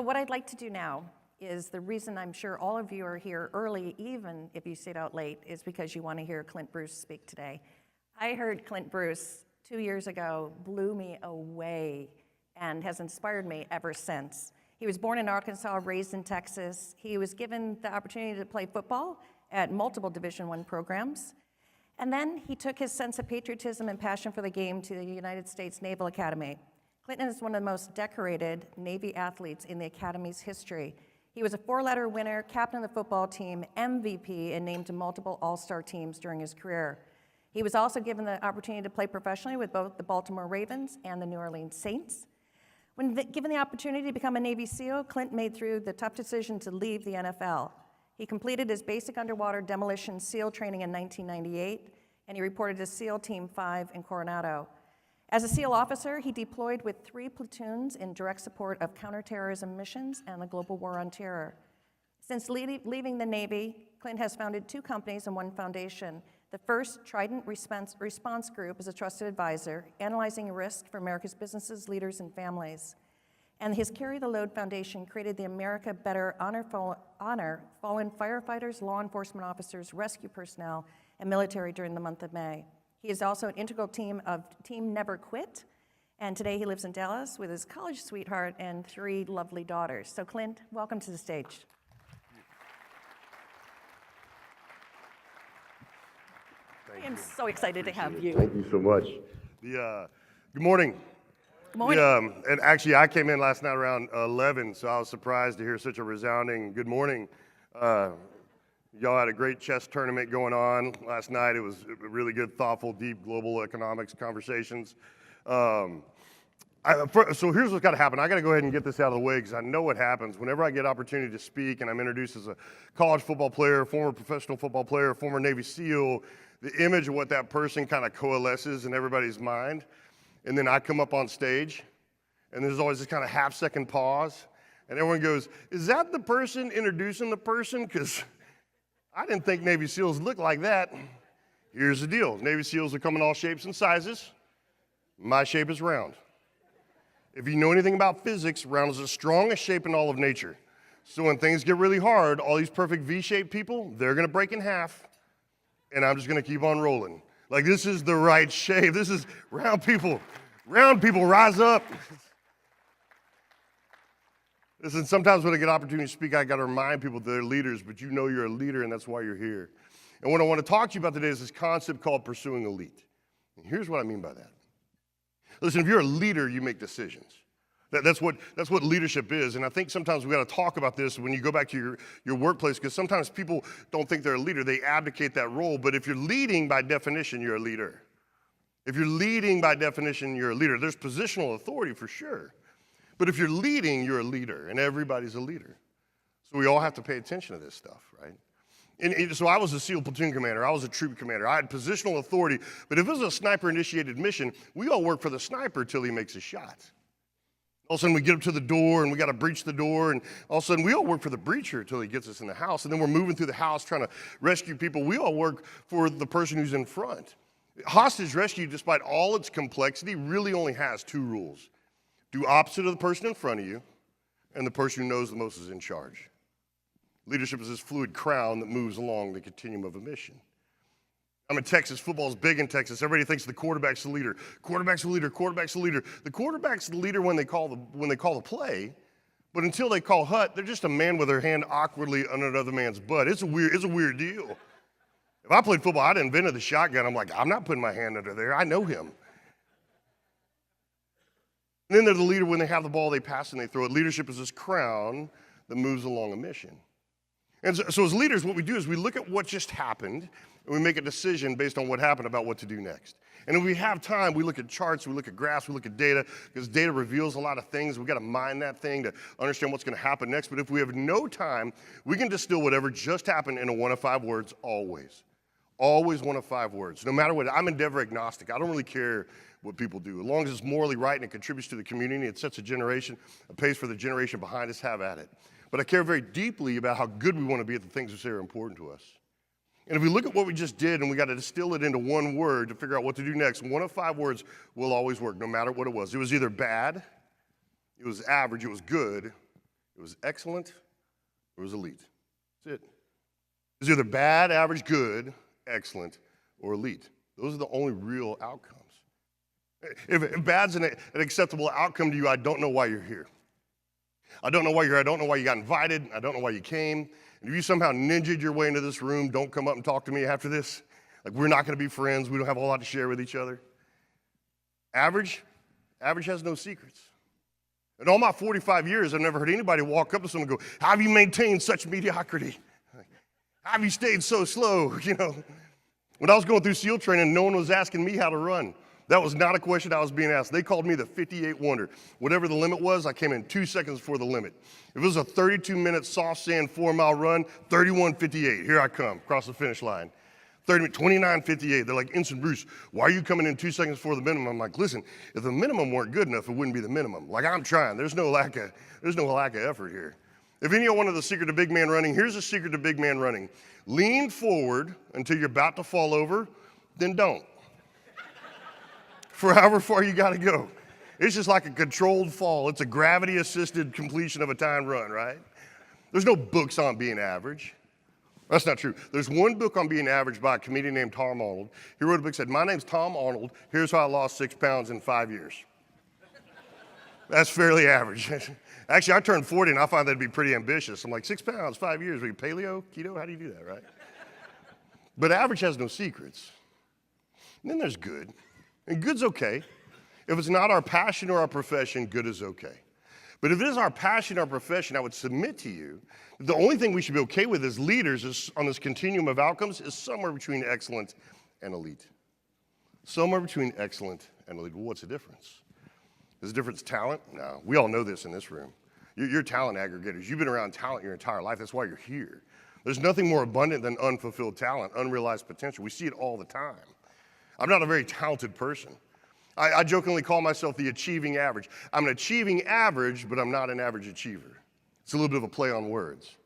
So what I'd like to do now is the reason I'm sure all of you are here early, even if you stayed out late, is because you want to hear Clint Bruce speak today. I heard Clint Bruce 2 years ago, blew me away, and has inspired me ever since. He was born in Arkansas, raised in Texas. He was given the opportunity to play football at multiple Division I programs. And then he took his sense of patriotism and passion for the game to the United States Naval Academy. Clinton is one of the most decorated Navy athletes in the Academy's history. He was a 4-letter winner, captain of the football team, MVP, and named to multiple all-star teams during his career. He was also given the opportunity to play professionally with both the Baltimore Ravens and the New Orleans Saints. When given the opportunity to become a Navy SEAL, Clint made through the tough decision to leave the NFL. He completed his basic underwater demolition SEAL training in 1998, and he reported to SEAL Team 5 in Coronado. As a SEAL officer, he deployed with 3 platoons in direct support of counterterrorism missions and the global war on terror. Since leaving the Navy, Clint has founded 2 companies and 1 foundation. The first, Trident Response Group, is a trusted advisor, analyzing risk for America's businesses, leaders, and families. And his Carry the Load Foundation created the America Better Honor fallen firefighters, law enforcement officers, rescue personnel, and military during the month of May. He is also an integral team of Team Never Quit, and today he lives in Dallas with his college sweetheart and 3 lovely daughters. So Clint, welcome to the stage. I am so excited to have you. Thank you so much. Good morning. Good morning. And actually, I came in last night around 11, so I was surprised to hear such a resounding good morning. Y'all had a great chess tournament going on last night. It was really good, thoughtful, deep global economics conversations. So here's what's got to happen. I got to go ahead and get this out of the way because I know what happens. Whenever I get opportunity to speak and I'm introduced as a college football player, former professional football player, former Navy SEAL, the image of what that person kind of coalesces in everybody's mind. And then I come up on stage, and there's always this kind of half-second pause, and everyone goes, is that the person introducing the person? Because I didn't think Navy SEALs looked like that. Here's the deal. Navy SEAls are come in all shapes and sizes. My shape is round. If you know anything about physics, round is the strongest shape in all of nature. So when things get really hard, all these perfect V-shaped people, they're going to break in half, and I'm just going to keep on rolling. Like, this is the right shape. This is round people. Round people, rise up. Listen, sometimes when I get an opportunity to speak, I got to remind people that they're leaders, but you know you're a leader, and that's why you're here. And what I want to talk to you about today is this concept called pursuing elite. And here's what I mean by that. Listen, if you're a leader, you make decisions. That's what leadership is, and I think sometimes we got to talk about this when you go back to your workplace, because sometimes people don't think they're a leader. They abdicate that role, but if you're leading, by definition, you're a leader. If you're leading, by definition, you're a leader. There's positional authority for sure, but if you're leading, you're a leader, and everybody's a leader. So we all have to pay attention to this stuff, right? And so I was a SEAL platoon commander. I was a troop commander. I had positional authority, but if it was a sniper-initiated mission, we all work for the sniper till he makes a shot. All of a sudden, we get up to the door, and we got to breach the door, and all of a sudden, we all work for the breacher until he gets us in the house, and then we're moving through the house trying to rescue people. We all work for the person who's in front. Hostage rescue, despite all its complexity, really only has 2 rules. Do opposite of the person in front of you, and the person who knows the most is in charge. Leadership is this fluid crown that moves along the continuum of a mission. I'm in Texas. Football's big in Texas. Everybody thinks the quarterback's the leader. Quarterback's the leader. Quarterback's the leader. The quarterback's the leader when they call the play, but until they call hut, they're just a man with their hand awkwardly under another man's butt. It's a weird deal. If I played football, I'd invented the shotgun. I'm like, I'm not putting my hand under there. I know him. And then they're the leader when they have the ball, they pass and they throw it. Leadership is this crown that moves along a mission. And so as leaders, what we do is we look at what just happened, and we make a decision based on what happened about what to do next. And if we have time, we look at charts, we look at graphs, we look at data, because data reveals a lot of things. We've got to mine that thing to understand what's going to happen next. But if we have no time, we can distill whatever just happened into 1 of 5 words always. Always 1 of 5 words. No matter what, I'm endeavor agnostic. I don't really care what people do. As long as it's morally right and it contributes to the community, it sets a generation, it pays for the generation behind us, have at it. But I care very deeply about how good we want to be at the things that say are important to us. And if we look at what we just did and we got to distill it into 1 word to figure out what to do next, 1 of 5 words will always work, no matter what it was. It was either bad, it was average, it was good, it It was excellent, or it was elite. That's it. It was either bad, average, good, excellent, or elite. Those are the only real outcomes. If bad's an acceptable outcome to you, I don't know why you're here. I don't know why you're here. I don't know why you got invited. I don't know why you came. And if you somehow ninja'd your way into this room, don't come up and talk to me after this. Like, we're not going to be friends. We don't have a whole lot to share with each other. Average has no secrets. In all my 45 years, I've never heard anybody walk up to someone and go, how have you maintained such mediocrity? How have you stayed so slow? You know, when I was going through SEAL training, no one was asking me how to run. That was not a question I was being asked. They called me the 58 wonder. Whatever the limit was, I came in 2 seconds before the limit. If it was a 32-minute soft sand 4-mile run, 31:58. Here I come, across the finish line. 29:58. They're like, Ensign Bruce, why are you coming in 2 seconds before the minimum? I'm like, listen, if the minimum weren't good enough, it wouldn't be the minimum. Like, I'm trying. There's no lack of effort here. If any of you want the secret to big man running, here's the secret to big man running. Lean forward until you're about to fall over, then don't. For however far you got to go. It's just like a controlled fall. It's a gravity-assisted completion of a timed run, right? There's no books on being average. That's not true. There's one book on being average by a comedian named Tom Arnold. He wrote a book that said, my name's Tom Arnold. Here's how I lost 6 pounds in 5 years. That's fairly average. Actually, I turned 40 and I find that'd be pretty ambitious. I'm like, 6 pounds, 5 years. Are you paleo, keto? How do you do that, right? But average has no secrets. And then there's good. And good's okay. If it's not our passion or our profession, good is okay. But if it is our passion or our profession, I would submit to you, the only thing we should be okay with as leaders is, on this continuum of outcomes, is somewhere between excellent and elite. Somewhere between excellent and elite. Well, what's the difference? Is the difference talent? No. We all know this in this room. You're talent aggregators. You've been around talent your entire life. That's why you're here. There's nothing more abundant than unfulfilled talent, unrealized potential. We see it all the time. I'm not a very talented person. I jokingly call myself the achieving average. I'm an achieving average, but I'm not an average achiever. It's a little bit of a play on words.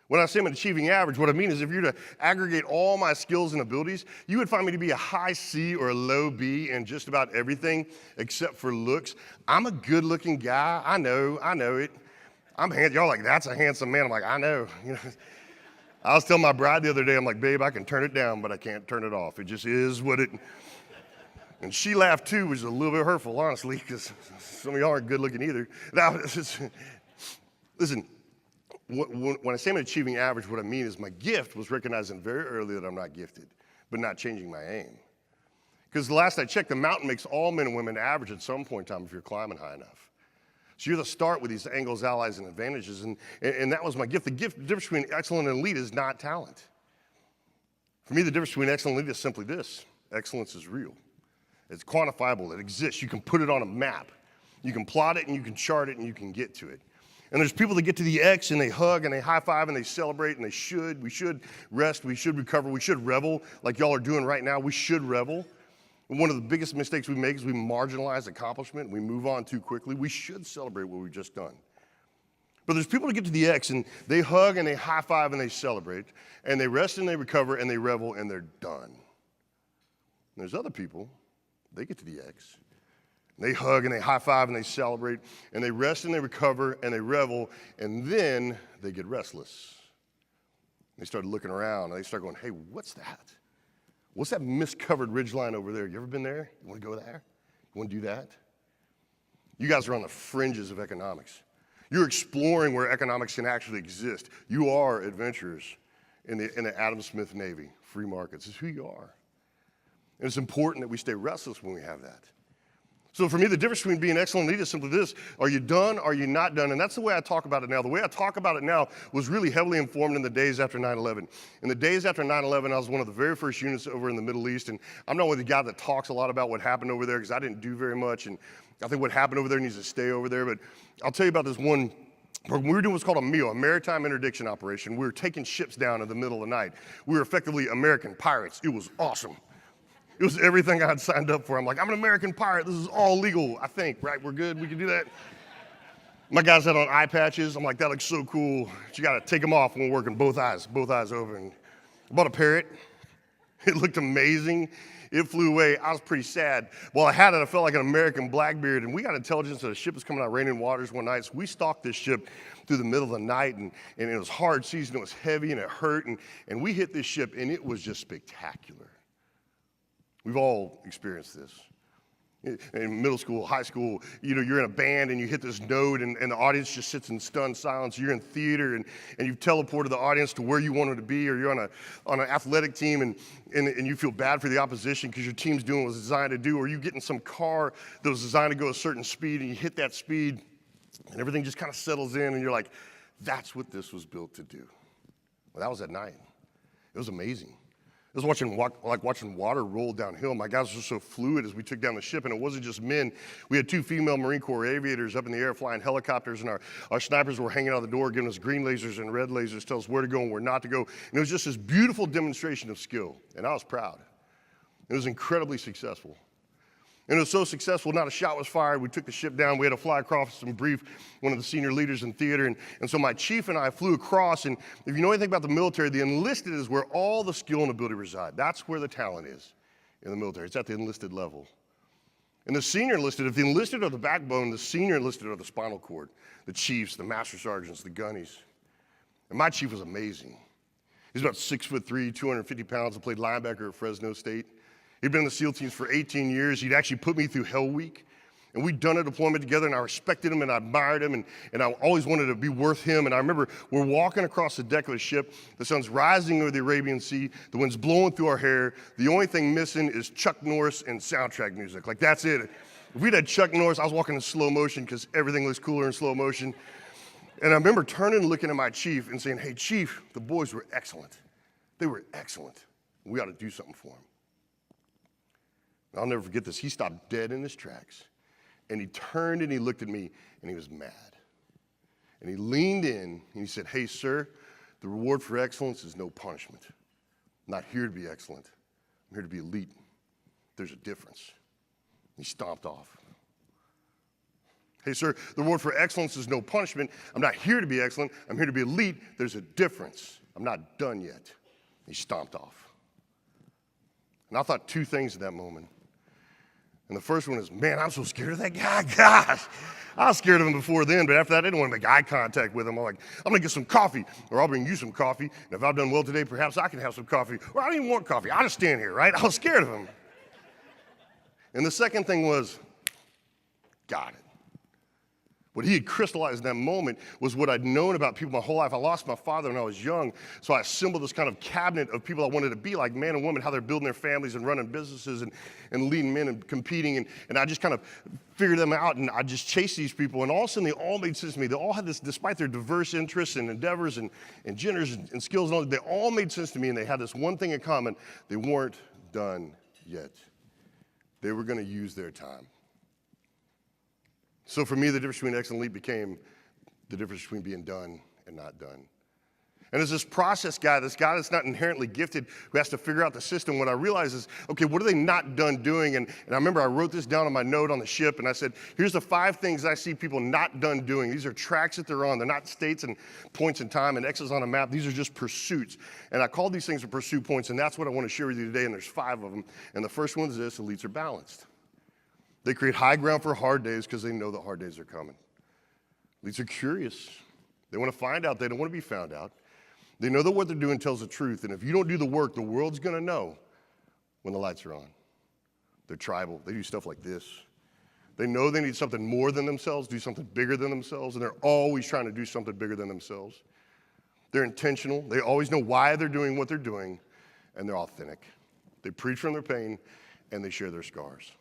When I say I'm an achieving average, what I mean is if you're to aggregate all my skills and abilities, you would find me to be a high C or a low B in just about everything except for looks. I'm a good-looking guy. I know it. I'm handsome. Y'all like, that's a handsome man. I'm like, I know. You know. I was telling my bride the other day, I'm like, babe, I can turn it down, but I can't turn it off. It just is what it. And she laughed too, which is a little bit hurtful, honestly, because some of y'all aren't good looking either. Now, listen, when I say I'm achieving average, what I mean is my gift was recognizing very early that I'm not gifted, but not changing my aim. Because the last I checked, the mountain makes all men and women average at some point in time if you're climbing high enough. So you're the start with these angles, allies, and advantages, and that was my gift. The difference between excellent and elite is not talent. For me, the difference between excellent and elite is simply this. Excellence is real. It's quantifiable. It exists. You can put it on a map. You can plot it, and you can chart it, and you can get to it. And there's people that get to the X, and they hug, and they high-five, and they celebrate, and we should rest, we should recover, we should revel like y'all are doing right now. We should revel. And one of the biggest mistakes we make is we marginalize accomplishment. We move on too quickly. We should celebrate what we've just done. But there's people that get to the X, and they hug, and they high-five, and they celebrate, and they rest, and they recover, and they revel, and they're done. And there's other people, they get to the X, and they hug, and they high-five, and they celebrate, and they rest, and they recover, and they revel, and then they get restless. They start looking around, and they start going, hey, what's that? What's that mist-covered ridgeline over there? You ever been there? You want to go there? You want to do that? You guys are on the fringes of economics. You're exploring where economics can actually exist. You are adventurers in the Adam Smith Navy, free markets. It's who you are. And it's important that we stay restless when we have that. So for me, the difference between being excellent and elite is simply this. Are you done? Are you not done? And that's the way I talk about it now. The way I talk about it now was really heavily informed in the days after 9/11. In the days after 9/11, I was one of the very first units over in the Middle East. And I'm not one of the guys that talks a lot about what happened over there because I didn't do very much. And I think what happened over there needs to stay over there. But I'll tell you about this one. We were doing what's called a MEO, a maritime interdiction operation. We were taking ships down in the middle of the night. We were effectively American pirates. It was awesome. It was everything I had signed up for. I'm like, I'm an American pirate. This is all legal, I think, right? We're good. We can do that. My guys had on eye patches. I'm like, that looks so cool. But you got to take them off when we're working both eyes open. I bought a parrot. It looked amazing. It flew away. I was pretty sad. Well, I had it. I felt like an American Blackbeard, and we got intelligence that a ship was coming out raining waters one night, so we stalked this ship through the middle of the night, and it was hard season. It was heavy, and it hurt, and we hit this ship, and it was just spectacular. We've all experienced this. In middle school, high school, you're in a band and you hit this note and the audience just sits in stunned silence. You're in theater and you've teleported the audience to where you want them to be, or you're on an athletic team and you feel bad for the opposition because your team's doing what it was designed to do, or you get in some car that was designed to go a certain speed and you hit that speed and everything just kind of settles in and you're like, that's what this was built to do. Well, that was at night. It was amazing. It was like watching water roll downhill. My guys were so fluid as we took down the ship, and it wasn't just men. We had 2 female Marine Corps aviators up in the air flying helicopters, and our snipers were hanging out the door giving us green lasers and red lasers, tell us where to go and where not to go. And it was just this beautiful demonstration of skill, and I was proud. It was incredibly successful. And it was so successful, not a shot was fired. We took the ship down. We had to fly across and brief one of the senior leaders in theater. And so my chief and I flew across. And if you know anything about the military, the enlisted is where all the skill and ability reside. That's where the talent is in the military. It's at the enlisted level. And the senior enlisted, if the enlisted are the backbone, the senior enlisted are the spinal cord, the chiefs, the master sergeants, the gunnies. And my chief was amazing. He's about 6'3", 250 pounds. I played linebacker at Fresno State. He'd been in the SEAL teams for 18 years. He'd actually put me through Hell Week. And we'd done a deployment together, and I respected him, and I admired him, and I always wanted to be worth him. And I remember we're walking across the deck of the ship. The sun's rising over the Arabian Sea. The wind's blowing through our hair. The only thing missing is Chuck Norris and soundtrack music. Like, that's it. If we'd had Chuck Norris, I was walking in slow motion because everything looks cooler in slow motion. And I remember turning and looking at my chief and saying, hey, Chief, the boys were excellent. They were excellent. We ought to do something for them. I'll never forget this. He stopped dead in his tracks, and he turned and he looked at me, and he was mad. And he leaned in, and he said, hey, sir, the reward for excellence is no punishment. I'm not here to be excellent. I'm here to be elite. There's a difference. He stomped off. Hey, sir, the reward for excellence is no punishment. I'm not here to be excellent. I'm here to be elite. There's a difference. I'm not done yet. He stomped off. And I thought 2 things at that moment. And the first one is, man, I'm so scared of that guy. Gosh, I was scared of him before then, but after that, I didn't want to make eye contact with him. I'm like, I'm going to get some coffee, or I'll bring you some coffee. And if I've done well today, perhaps I can have some coffee. Or I don't even want coffee. I'll just stand here, right? I was scared of him. And the second thing was, got it. What he had crystallized in that moment was what I'd known about people my whole life. I lost my father when I was young, so I assembled this kind of cabinet of people I wanted to be like, man and woman, how they're building their families and running businesses and leading men and competing. And I just kind of figured them out, and I just chased these people. And all of a sudden, they all made sense to me. They all had this, despite their diverse interests and endeavors and genders and skills, and all, they all made sense to me, and they had this one thing in common. They weren't done yet. They were going to use their time. So for me, the difference between excellent and elite became the difference between being done and not done. And as this process guy, this guy that's not inherently gifted, who has to figure out the system, what I realized is, okay, what are they not done doing? And I remember I wrote this down on my note on the ship, and I said, here's the 5 things I see people not done doing. These are tracks that they're on. They're not states and points in time and X's on a map. These are just pursuits. And I called these things the pursuit points, and that's what I want to share with you today, and there's 5 of them. And the first one is this: elites are balanced. They create high ground for hard days because they know that hard days are coming. Elites are curious. They want to find out. They don't want to be found out. They know that what they're doing tells the truth. And if you don't do the work, the world's going to know when the lights are on. They're tribal. They do stuff like this. They know they need something more than themselves, do something bigger than themselves, and they're always trying to do something bigger than themselves. They're intentional. They always know why they're doing what they're doing, and they're authentic. They preach from their pain, and they share their scars.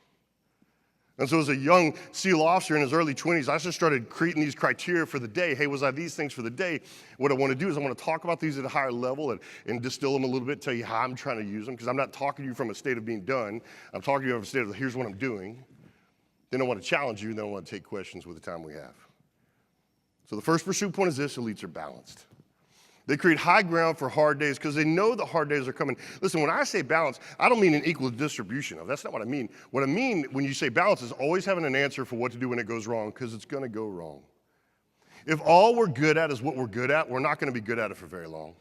And so as a young SEAL officer in his early 20s, I just started creating these criteria for the day. Hey, was I these things for the day? What I want to do is I want to talk about these at a higher level and distill them a little bit, tell you how I'm trying to use them, because I'm not talking to you from a state of being done. I'm talking to you from a state of, here's what I'm doing. Then I want to challenge you, and then I want to take questions with the time we have. So the first pursuit point is this: elites are balanced. They create high ground for hard days because they know the hard days are coming. Listen, when I say balance, I don't mean an equal distribution of. That's not what I mean. What I mean when you say balance is always having an answer for what to do when it goes wrong, because it's going to go wrong. If all we're good at is what we're good at, we're not going to be good at it for very long.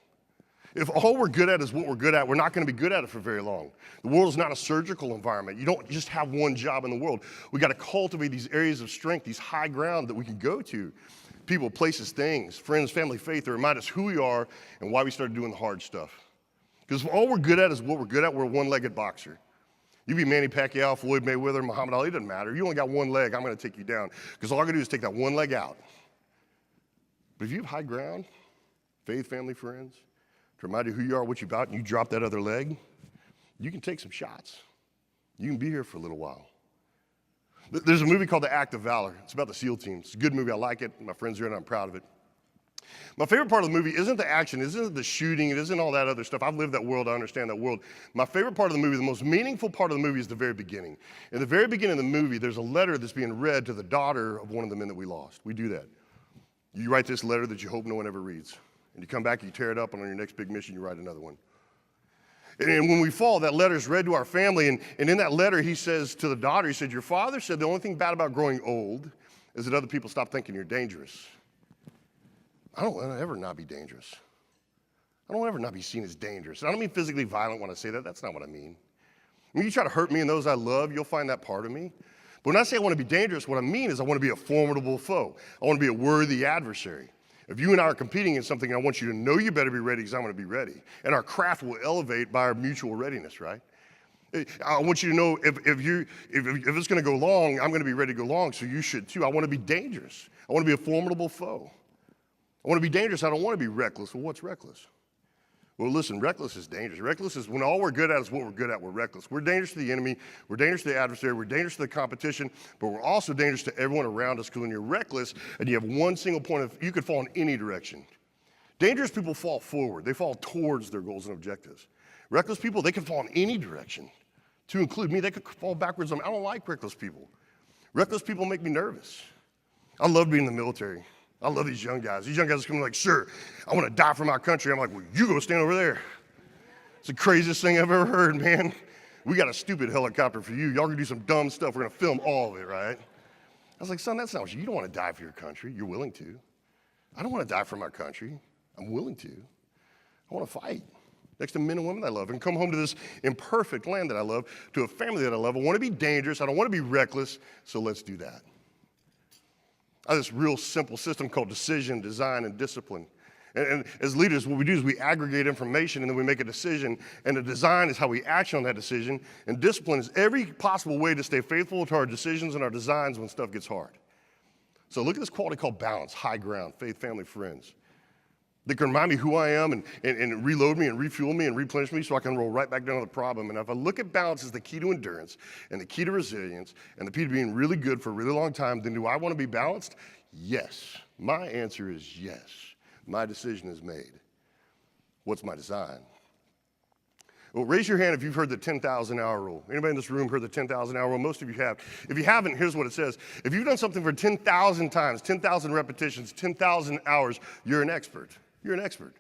If all we're good at is what we're good at, we're not going to be good at it for very long. The world is not a surgical environment. You don't just have one job in the world. We got to cultivate these areas of strength, these high ground that we can go to. People, places, things, friends, family, faith that remind us who we are and why we started doing the hard stuff. Because if all we're good at is what we're good at, we're a one-legged boxer. You be Manny Pacquiao, Floyd Mayweather, Muhammad Ali, it doesn't matter. You only got one leg, I'm going to take you down. Because all I got to do is take that one leg out. But if you have high ground, faith, family, friends, to remind you who you are, what you're about, and you drop that other leg, you can take some shots. You can be here for a little while. There's a movie called The Act of Valor. It's about the SEAL teams. It's a good movie. I like it. My friends are in it. I'm proud of it. My favorite part of the movie isn't the action. It isn't the shooting. It isn't all that other stuff. I've lived that world. I understand that world. My favorite part of the movie, the most meaningful part of the movie is the very beginning. In the very beginning of the movie, there's a letter that's being read to the daughter of one of the men that we lost. We do that. You write this letter that you hope no one ever reads. And you come back, you tear it up, and on your next big mission, you write another one. And when we fall, that letter is read to our family, and in that letter, he says to the daughter, he said, your father said the only thing bad about growing old is that other people stop thinking you're dangerous. I don't want to ever not be dangerous. I don't want to ever not be seen as dangerous. And I don't mean physically violent when I say that. That's not what I mean. When you try to hurt me and those I love, you'll find that part of me. But when I say I want to be dangerous, what I mean is I want to be a formidable foe. I want to be a worthy adversary. If you and I are competing in something, I want you to know you better be ready because I'm going to be ready. And our craft will elevate by our mutual readiness, right? I want you to know if it's going to go long, I'm going to be ready to go long, so you should too. I want to be dangerous. I want to be a formidable foe. I want to be dangerous. I don't want to be reckless. Well, what's reckless? Well, listen, reckless is dangerous. Reckless is when all we're good at is what we're good at, we're reckless. We're dangerous to the enemy, we're dangerous to the adversary, we're dangerous to the competition, but we're also dangerous to everyone around us because when you're reckless and you have one single point of, you could fall in any direction. Dangerous people fall forward. They fall towards their goals and objectives. Reckless people, they can fall in any direction, to include me. They could fall backwards. I don't like reckless people. Reckless people make me nervous. I love being in the military. I love these young guys. These young guys come like, sir, I want to die for my country. I'm like, well, you go stand over there. It's the craziest thing I've ever heard, man. We got a stupid helicopter for you. Y'all gonna do some dumb stuff. We're gonna film all of it, right? I was like, son, that's not what you don't want to die for your country. You're willing to. I don't want to die for my country. I'm willing to. I want to fight next to men and women I love and come home to this imperfect land that I love, to a family that I love. I want to be dangerous. I don't want to be reckless, so let's do that. I have this real simple system called decision, design, and discipline. And as leaders, what we do is we aggregate information and then we make a decision. And the design is how we action on that decision. And discipline is every possible way to stay faithful to our decisions and our designs when stuff gets hard. So look at this quality called balance, high ground, faith, family, friends. They can remind me who I am and reload me and refuel me and replenish me so I can roll right back down to the problem. And if I look at balance as the key to endurance and the key to resilience and the key to being really good for a really long time, then do I want to be balanced? Yes. My answer is yes. My decision is made. What's my design? Well, raise your hand if you've heard the 10,000 hour rule. Anybody in this room heard the 10,000 hour rule? Most of you have. If you haven't, here's what it says. If you've done something for 10,000 times, 10,000 repetitions, 10,000 hours, you're an expert. You're an expert.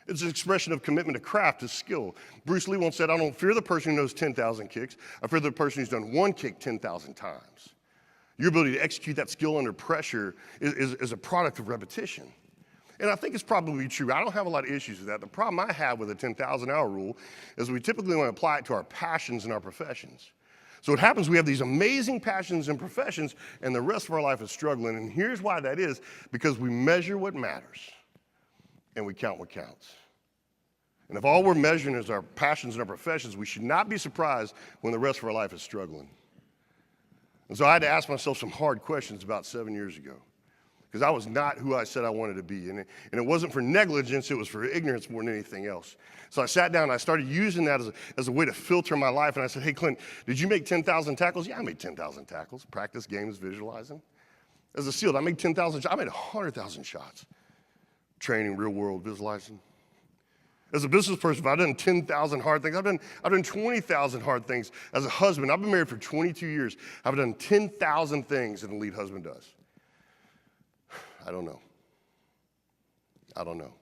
It's an expression of commitment to craft, to skill. Bruce Lee once said, I don't fear the person who knows 10,000 kicks. I fear the person who's done one kick 10,000 times. Your ability to execute that skill under pressure is a product of repetition. And I think it's probably true. I don't have a lot of issues with that. The problem I have with the 10,000 hour rule is we typically want to apply it to our passions and our professions. So what happens, we have these amazing passions and professions, and the rest of our life is struggling. And here's why that is, because we measure what matters, and we count what counts. And if all we're measuring is our passions and our professions, we should not be surprised when the rest of our life is struggling. And so I had to ask myself some hard questions about 7 years ago, because I was not who I said I wanted to be. And it wasn't for negligence, it was for ignorance more than anything else. So I sat down and I started using that as a way to filter my life. And I said, hey, Clint, did you make 10,000 tackles? Yeah, I made 10,000 tackles. Practice, games, visualizing. As a SEAL, I made 10,000 shots. I made 100,000 shots. Training, real world, visualizing. As a business person, I've done 10,000 hard things. I've done 20,000 hard things. As a husband, I've been married for 22 years. I've done 10,000 things that a lead husband does. I don't know. I don't know.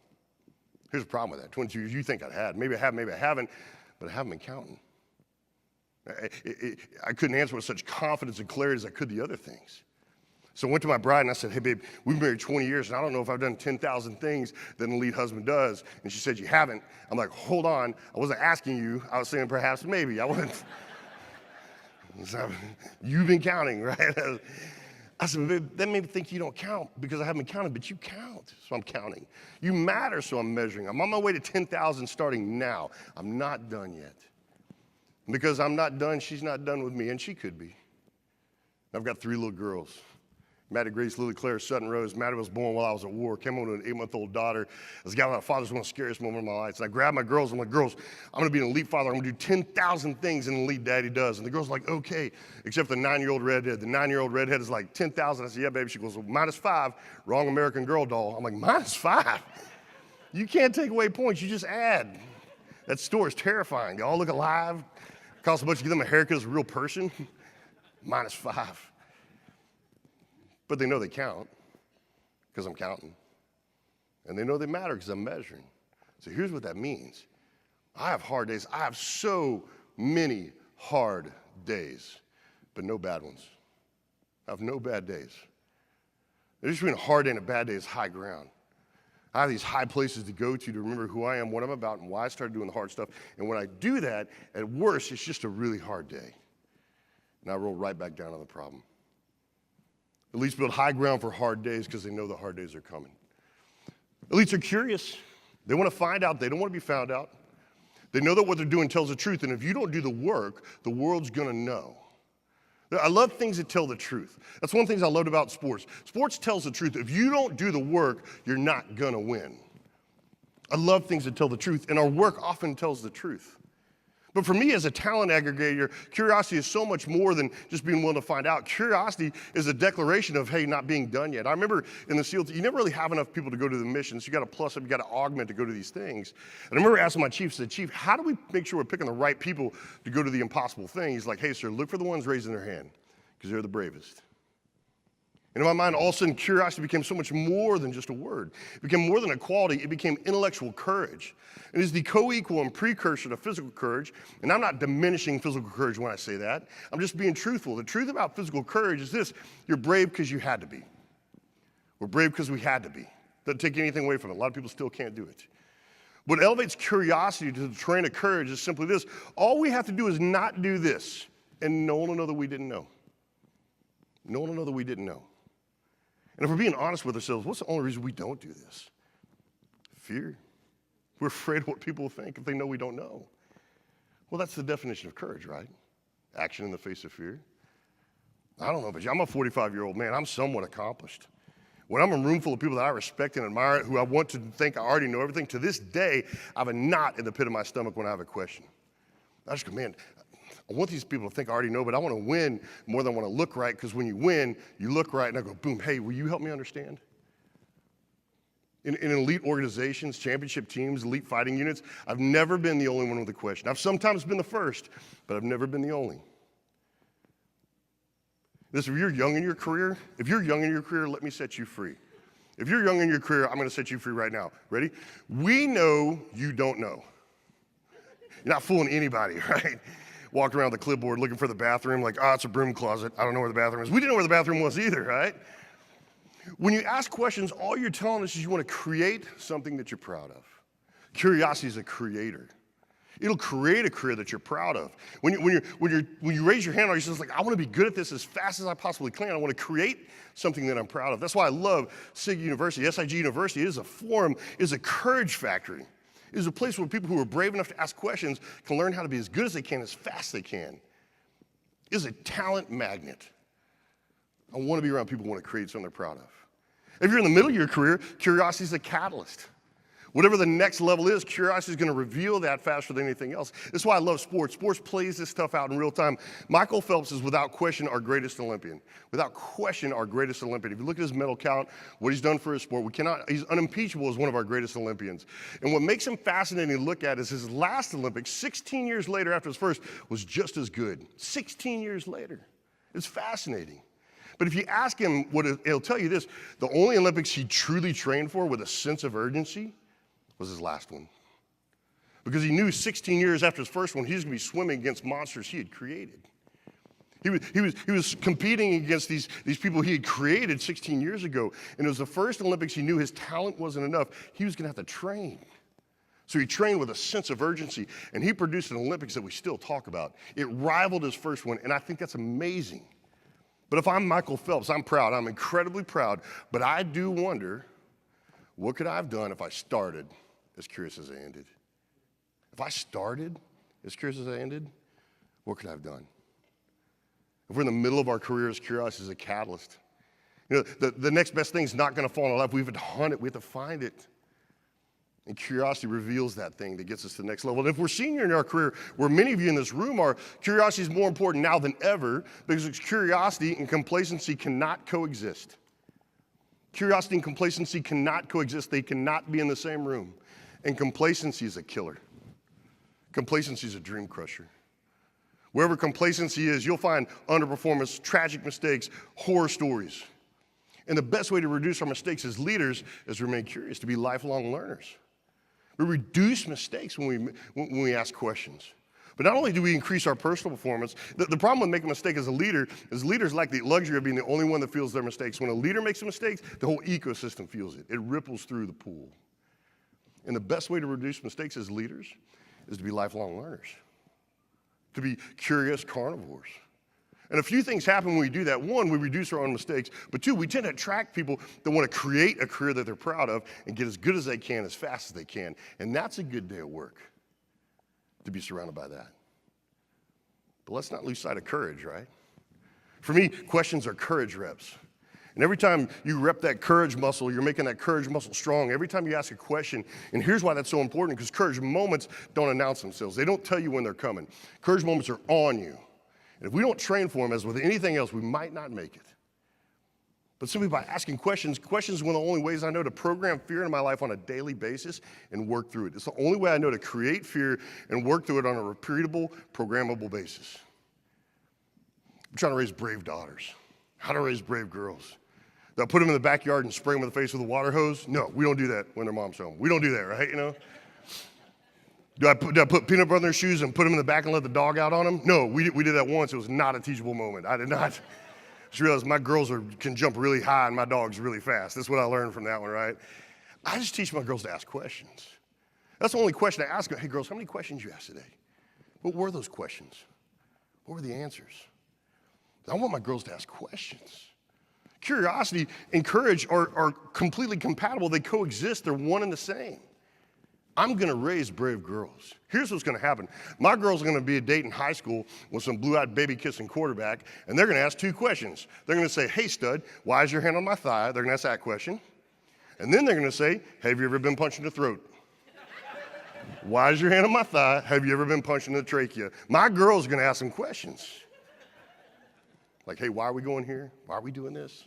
Here's the problem with that. 22 years, you think I had. Maybe I have, maybe I haven't, but I haven't been counting. I couldn't answer with such confidence and clarity as I could the other things. So I went to my bride and I said, hey, babe, we've been married 20 years, and I don't know if I've done 10,000 things that an elite husband does. And she said, you haven't. I'm like, hold on. I wasn't asking you. I was saying perhaps maybe. I wasn't. You've been counting, right? I said, babe, that made me think you don't count because I haven't been counting, but you count, so I'm counting. You matter, so I'm measuring. I'm on my way to 10,000 starting now. I'm not done yet. And because I'm not done, she's not done with me, and she could be. I've got 3 little girls. Maddie, Grace, Lily, Claire, Sutton, Rose. Maddie was born while I was at war. Came home with an 8-month-old daughter. As a guy without a father, was one of the scariest moments of my life. So I grabbed my girls. I'm like, girls, I'm going to be an elite father. I'm going to do 10,000 things an elite daddy does. And the girls are like, okay, except the 9-year-old redhead. The 9-year-old redhead is like 10,000. I said, yeah, baby. She goes, well, -5. Wrong American Girl doll. I'm like, -5? You can't take away points. You just add. That store is terrifying. They all look alive. It costs a bunch to give them a haircut as a real person. -5. But they know they count because I'm counting. And they know they matter because I'm measuring. So here's what that means. I have hard days. I have so many hard days, but no bad ones. I have no bad days. The difference between a hard day and a bad day is high ground. I have these high places to go to remember who I am, what I'm about, and why I started doing the hard stuff. And when I do that, at worst, it's just a really hard day. And I roll right back down on the problem. Elites build high ground for hard days because they know the hard days are coming. Elites are curious. They want to find out. They don't want to be found out. They know that what they're doing tells the truth, and if you don't do the work, the world's going to know. I love things that tell the truth. That's one of the things I loved about sports. Sports tells the truth. If you don't do the work, you're not going to win. I love things that tell the truth, and our work often tells the truth. But for me as a talent aggregator, curiosity is so much more than just being willing to find out. Curiosity is a declaration of, hey, not being done yet. I remember in the SEAL team, you never really have enough people to go to the missions. You got to plus up, you got to augment to go to these things. And I remember asking my chief, I said, Chief, how do we make sure we're picking the right people to go to the impossible thing? He's like, hey, sir, look for the ones raising their hand because they're the bravest. And in my mind, all of a sudden, curiosity became so much more than just a word. It became more than a quality. It became intellectual courage. It is the co-equal and precursor to physical courage. And I'm not diminishing physical courage when I say that. I'm just being truthful. The truth about physical courage is this. You're brave because you had to be. We're brave because we had to be. Doesn't take anything away from it. A lot of people still can't do it. What elevates curiosity to the terrain of courage is simply this. All we have to do is not do this, and no one will know that we didn't know. No one will know that we didn't know. And if we're being honest with ourselves, what's the only reason we don't do this? Fear. We're afraid of what people will think if they know we don't know. Well, that's the definition of courage, right? Action in the face of fear. I don't know, but I'm a 45-year-old man. I'm somewhat accomplished. When I'm in a room full of people that I respect and admire, who I want to think I already know everything, to this day, I have a knot in the pit of my stomach when I have a question. I just go, man, I want these people to think I already know, but I want to win more than I want to look right, because when you win, you look right, and I go, boom, hey, will you help me understand? In elite organizations, championship teams, elite fighting units, I've never been the only one with a question. I've sometimes been the first, but I've never been the only. Listen, if you're young in your career, let me set you free. If you're young in your career, I'm going to set you free right now. Ready? We know you don't know. You're not fooling anybody, right? Walked around the clipboard looking for the bathroom, like, it's a broom closet. I don't know where the bathroom is. We didn't know where the bathroom was either, right? When you ask questions, all you're telling us is you want to create something that you're proud of. Curiosity is a creator. It'll create a career that you're proud of. When you raise your hand, you're just like, I want to be good at this as fast as I possibly can. I want to create something that I'm proud of. That's why I love SIG University. SIG University is a forum, is a courage factory. It is a place where people who are brave enough to ask questions can learn how to be as good as they can, as fast as they can. It is a talent magnet. I want to be around people who want to create something they're proud of. If you're in the middle of your career, curiosity is a catalyst. Whatever the next level is, curiosity is going to reveal that faster than anything else. That's why I love sports. Sports plays this stuff out in real time. Michael Phelps is without question our greatest Olympian. Without question our greatest Olympian. If you look at his medal count, what he's done for his sport, he's unimpeachable as one of our greatest Olympians. And what makes him fascinating to look at is his last Olympics, 16 years later after his first, was just as good. 16 years later. It's fascinating. But if you ask him, he'll tell you this, the only Olympics he truly trained for with a sense of urgency was his last one. Because he knew 16 years after his first one, he was going to be swimming against monsters he had created. He was competing against these people he had created 16 years ago. And it was the first Olympics he knew his talent wasn't enough. He was going to have to train. So he trained with a sense of urgency, and he produced an Olympics that we still talk about. It rivaled his first one, and I think that's amazing. But if I'm Michael Phelps, I'm proud. I'm incredibly proud. But I do wonder, what could I have done if I started as curious as I ended? If I started as curious as I ended, what could I have done? If we're in the middle of our careers, curiosity is a catalyst. You know, the next best thing is not going to fall in our life. We have to hunt it. We have to find it. And curiosity reveals that thing that gets us to the next level. And if we're senior in our career, where many of you in this room are, curiosity is more important now than ever because curiosity and complacency cannot coexist. Curiosity and complacency cannot coexist. They cannot be in the same room. And complacency is a killer. Complacency is a dream crusher. Wherever complacency is, you'll find underperformance, tragic mistakes, horror stories. And the best way to reduce our mistakes as leaders is to remain curious, to be lifelong learners. We reduce mistakes when we ask questions. But not only do we increase our personal performance, the problem with making a mistake as a leader is leaders lack the luxury of being the only one that feels their mistakes. When a leader makes a mistake, the whole ecosystem feels it. It ripples through the pool. And the best way to reduce mistakes as leaders is to be lifelong learners, to be curious carnivores. And a few things happen when we do that. One, we reduce our own mistakes. But two, we tend to attract people that want to create a career that they're proud of and get as good as they can, as fast as they can. And that's a good day at work, to be surrounded by that. But let's not lose sight of courage, right? For me, questions are courage reps. And every time you rep that courage muscle, you're making that courage muscle strong. Every time you ask a question, and here's why that's so important, because courage moments don't announce themselves. They don't tell you when they're coming. Courage moments are on you. And if we don't train for them, as with anything else, we might not make it. But simply by asking questions is one of the only ways I know to program fear in my life on a daily basis and work through it. It's the only way I know to create fear and work through it on a repeatable, programmable basis. I'm trying to raise brave daughters. How to raise brave girls. Do I put them in the backyard and spray them in the face with a water hose? No, we don't do that when their mom's home. We don't do that, right? You know? Do I put peanut butter in their shoes and put them in the back and let the dog out on them? No, we did that once. It was not a teachable moment. I did not. Just realized my girls can jump really high and my dog's really fast. That's what I learned from that one, right? I just teach my girls to ask questions. That's the only question I ask them. Hey, girls, how many questions you asked today? What were those questions? What were the answers? I want my girls to ask questions. Curiosity and courage are completely compatible. They coexist. They're one and the same. I'm going to raise brave girls. Here's what's going to happen. My girls are going to be a date in high school with some blue-eyed baby-kissing quarterback, and they're going to ask two questions. They're going to say, hey, stud, why is your hand on my thigh? They're going to ask that question. And then they're going to say, have you ever been punched in the throat? Why is your hand on my thigh? Have you ever been punched in the trachea? My girls are going to ask some questions. Like, hey, why are we going here? Why are we doing this?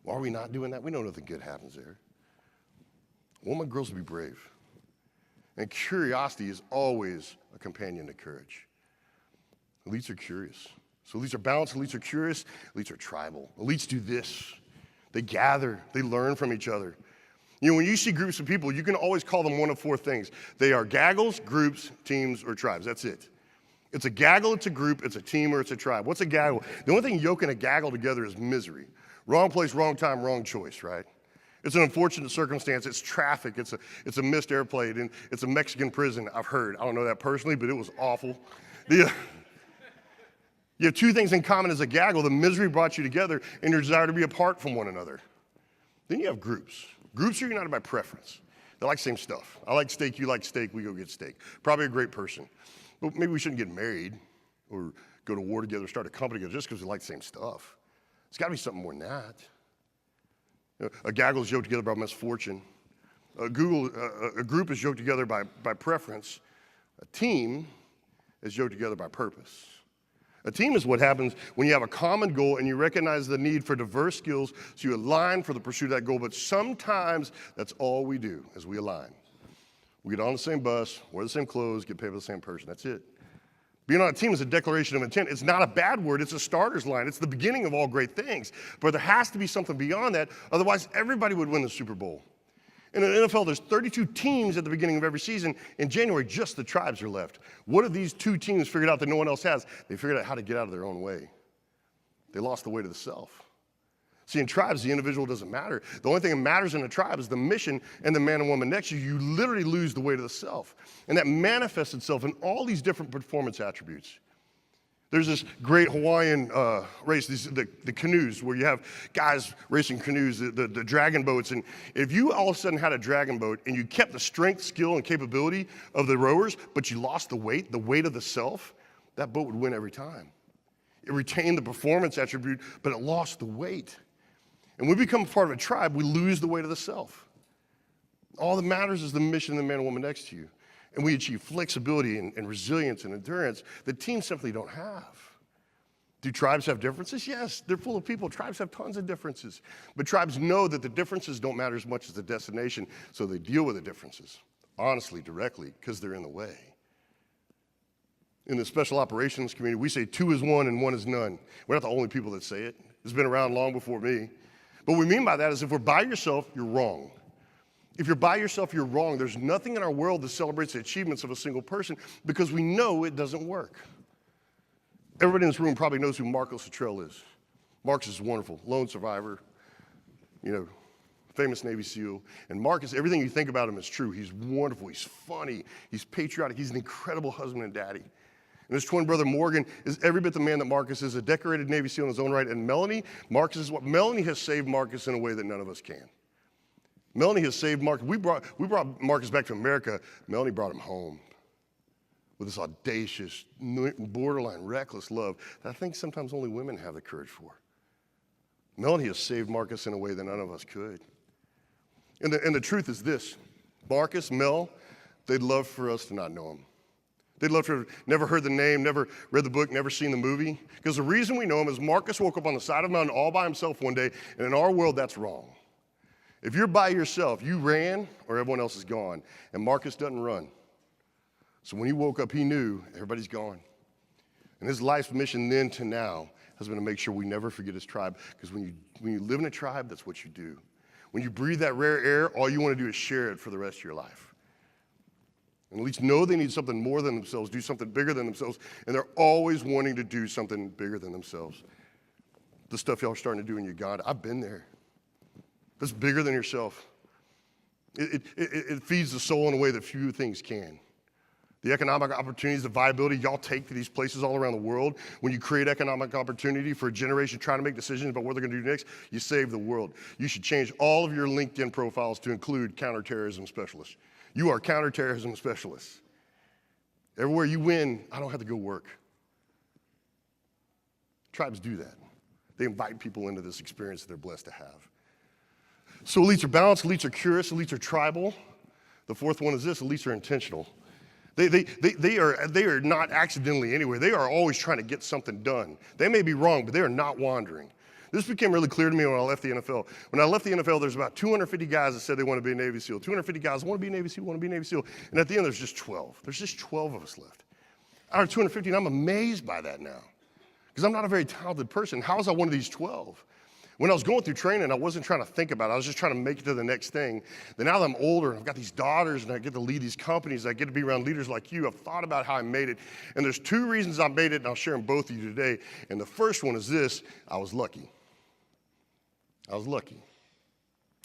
Why are we not doing that? We know nothing good happens there. I want my girls to be brave. And curiosity is always a companion to courage. Elites are curious. So elites are balanced, elites are curious, elites are tribal. Elites do this. They gather, they learn from each other. You know, when you see groups of people, you can always call them one of four things. They are gaggles, groups, teams, or tribes. That's it. It's a gaggle, it's a group, it's a team, or it's a tribe. What's a gaggle? The only thing yoking a gaggle together is misery. Wrong place, wrong time, wrong choice, right? It's an unfortunate circumstance. It's traffic. It's a missed airplane. And it's a Mexican prison, I've heard. I don't know that personally, but it was awful. You have two things in common as a gaggle. The misery brought you together and your desire to be apart from one another. Then you have groups. Groups are united by preference. They like the same stuff. I like steak, you like steak, we go get steak. Probably a great person. But maybe we shouldn't get married or go to war together, start a company together just because we like the same stuff. It's got to be something more than that. A gaggle is yoked together by misfortune. A group is yoked together by preference. A team is yoked together by purpose. A team is what happens when you have a common goal and you recognize the need for diverse skills, so you align for the pursuit of that goal. But sometimes that's all we do, is we align. We get on the same bus, wear the same clothes, get paid by the same person. That's it. Being on a team is a declaration of intent. It's not a bad word. It's a starter's line. It's the beginning of all great things. But there has to be something beyond that. Otherwise, everybody would win the Super Bowl. In the NFL, there's 32 teams at the beginning of every season. In January, just the tribes are left. What have these two teams figured out that no one else has? They figured out how to get out of their own way. They lost the weight of the self. See, in tribes, the individual doesn't matter. The only thing that matters in a tribe is the mission and the man and woman next to you. You literally lose the weight of the self. And that manifests itself in all these different performance attributes. There's this great Hawaiian race, the canoes, where you have guys racing canoes, the dragon boats. And if you all of a sudden had a dragon boat and you kept the strength, skill, and capability of the rowers, but you lost the weight of the self, that boat would win every time. It retained the performance attribute, but it lost the weight. And when we become part of a tribe, we lose the weight of the self. All that matters is the mission of the man and woman next to you. And we achieve flexibility and resilience and endurance that teams simply don't have. Do tribes have differences? Yes, they're full of people. Tribes have tons of differences. But tribes know that the differences don't matter as much as the destination, so they deal with the differences, honestly, directly, because they're in the way. In the special operations community, we say 2 is 1 and 1 is none. We're not the only people that say it. It's been around long before me. But what we mean by that is if we're by yourself, you're wrong. If you're by yourself, you're wrong. There's nothing in our world that celebrates the achievements of a single person because we know it doesn't work. Everybody in this room probably knows who Marcus Luttrell is. Marcus is wonderful, lone survivor, famous Navy SEAL. And Marcus, everything you think about him is true. He's wonderful, he's funny, he's patriotic, he's an incredible husband and daddy. And his twin brother Morgan is every bit the man that Marcus is, a decorated Navy SEAL in his own right. And Melanie has saved Marcus in a way that none of us can. Melanie has saved Marcus. We brought Marcus back to America. Melanie brought him home with this audacious, borderline reckless love that I think sometimes only women have the courage for. Melanie has saved Marcus in a way that none of us could. And the truth is this: Marcus, Mel, they'd love for us to not know him. They'd love to have never heard the name, never read the book, never seen the movie. Because the reason we know him is Marcus woke up on the side of a mountain all by himself one day, and in our world, that's wrong. If you're by yourself, you ran or everyone else is gone. And Marcus doesn't run. So when he woke up, he knew everybody's gone. And his life's mission then to now has been to make sure we never forget his tribe. Because when you live in a tribe, that's what you do. When you breathe that rare air, all you want to do is share it for the rest of your life. And at least know they need something more than themselves, do something bigger than themselves, and they're always wanting to do something bigger than themselves. The stuff y'all are starting to do in Uganda, I've been there. That's bigger than yourself. It feeds the soul in a way that few things can. The economic opportunities, the viability y'all take to these places all around the world, when you create economic opportunity for a generation trying to make decisions about what they're going to do next, you save the world. You should change all of your LinkedIn profiles to include counterterrorism specialists. You are counterterrorism specialists. Everywhere you win, I don't have to go work. Tribes do that. They invite people into this experience that they're blessed to have. So elites are balanced, elites are curious, elites are tribal. The fourth one is this: elites are intentional. They are not accidentally anywhere. They are always trying to get something done. They may be wrong, but they are not wandering. This became really clear to me when I left the NFL. When I left the NFL, there's about 250 guys that said they want to be a Navy SEAL. 250 guys want to be a Navy SEAL, want to be a Navy SEAL. And at the end, there's just 12. There's just 12 of us left. Out of 250, and I'm amazed by that now. Because I'm not a very talented person. How was I one of these 12? When I was going through training, I wasn't trying to think about it. I was just trying to make it to the next thing. Then now that I'm older, and I've got these daughters, and I get to lead these companies, I get to be around leaders like you, I've thought about how I made it. And there's 2 reasons I made it, and I'll share them both with you today. And the first one is this: I was lucky. I was lucky.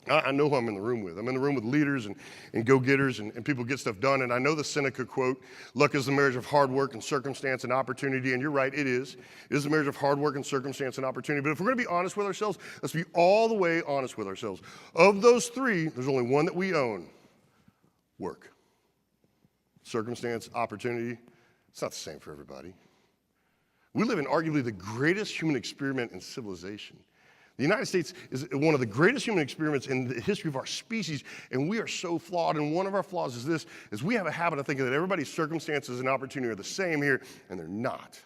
I know who I'm in the room with. I'm in the room with leaders and go-getters and people get stuff done. And I know the Seneca quote, luck is the marriage of hard work and circumstance and opportunity. And you're right, it is. It is the marriage of hard work and circumstance and opportunity. But if we're going to be honest with ourselves, let's be all the way honest with ourselves. Of those 3, there's only one that we own: work. Circumstance, opportunity, it's not the same for everybody. We live in arguably the greatest human experiment in civilization. The United States is one of the greatest human experiments in the history of our species, and we are so flawed. And one of our flaws is this: is we have a habit of thinking that everybody's circumstances and opportunity are the same here, and they're not.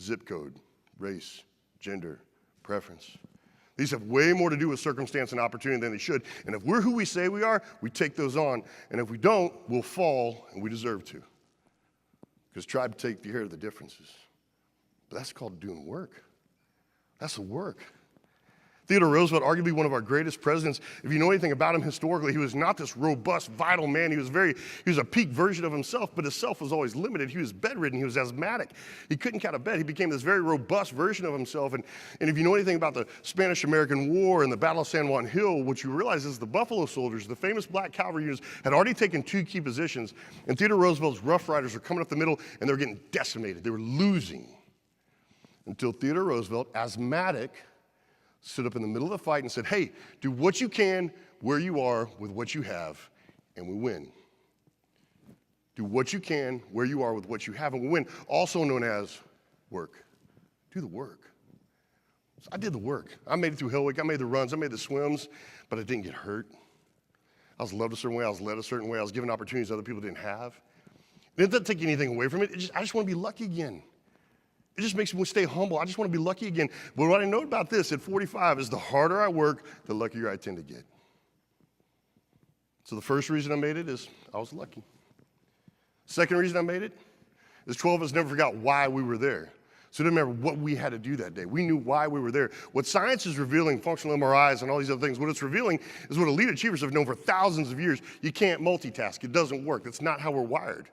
Zip code, race, gender, preference. These have way more to do with circumstance and opportunity than they should. And if we're who we say we are, we take those on. And if we don't, we'll fall, and we deserve to. Because tribe take care of the differences. But that's called doing work. That's the work. Theodore Roosevelt, arguably one of our greatest presidents, if you know anything about him historically, he was not this robust, vital man. He was a peak version of himself, but his self was always limited. He was bedridden. He was asthmatic. He couldn't get out of bed. He became this very robust version of himself. And if you know anything about the Spanish-American War and the Battle of San Juan Hill, what you realize is the Buffalo Soldiers, the famous black cavalry units, had already taken 2 key positions, and Theodore Roosevelt's Rough Riders were coming up the middle, and they were getting decimated. They were losing. Until Theodore Roosevelt, asthmatic, stood up in the middle of the fight and said, hey, do what you can where you are with what you have, and we win. Do what you can where you are with what you have, and we win. Also known as work. Do the work. So I did the work. I made it through Hill Week. I made the runs. I made the swims, but I didn't get hurt. I was loved a certain way. I was led a certain way. I was given opportunities other people didn't have. And it doesn't take anything away from it. I just want to be lucky again. It just makes me stay humble. I just want to be lucky again. But what I know about this at 45 is the harder I work, the luckier I tend to get. So the first reason I made it is I was lucky. Second reason I made it is 12 of us never forgot why we were there. So it didn't matter what we had to do that day. We knew why we were there. What science is revealing, functional MRIs and all these other things, what it's revealing is what elite achievers have known for thousands of years. You can't multitask. It doesn't work. That's not how we're wired.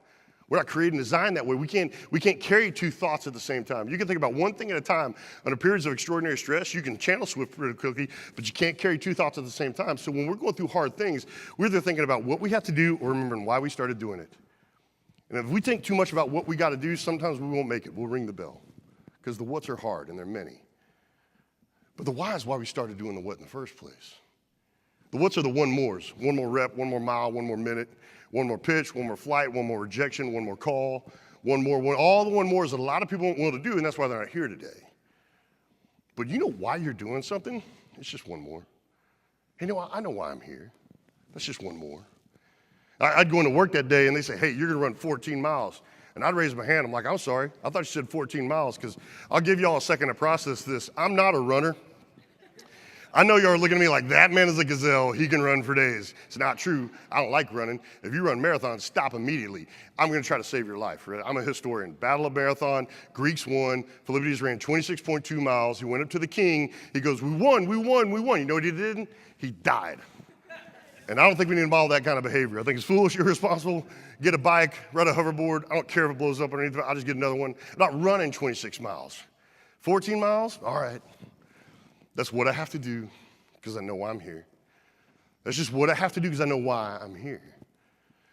We're not created and designed that way. We can't carry 2 thoughts at the same time. You can think about one thing at a time. Under periods of extraordinary stress, you can channel swift pretty quickly, but you can't carry 2 thoughts at the same time. So when we're going through hard things, we're either thinking about what we have to do or remembering why we started doing it. And if we think too much about what we got to do, sometimes we won't make it. We'll ring the bell because the what's are hard, and they're many. But the why is why we started doing the what in the first place. The what's are the one mores. 1 more rep, 1 more mile, 1 more minute. 1 more pitch, 1 more flight, 1 more rejection, 1 more call, 1 more, all the 1 mores that a lot of people won't want to do, and that's why they're not here today. But you know why you're doing something? It's just 1 more. Hey, I know why I'm here. That's just 1 more. I'd go into work that day, and they say, hey, you're going to run 14 miles. And I'd raise my hand. I'm like, I'm sorry. I thought you said 14 miles, because I'll give you all a second to process this. I'm not a runner. I know y'all are looking at me like, that man is a gazelle. He can run for days. It's not true. I don't like running. If you run marathons, stop immediately. I'm going to try to save your life. Right? I'm a historian. Battle of Marathon, Greeks won. Philippides ran 26.2 miles. He went up to the king. He goes, we won. You know what he did? He died. And I don't think we need to model that kind of behavior. I think it's foolish, irresponsible. Get a bike, ride a hoverboard. I don't care if it blows up or anything. I'll just get another one. I'm not running 26 miles. 14 miles? All right. That's what I have to do because I know why I'm here. That's just what I have to do because I know why I'm here.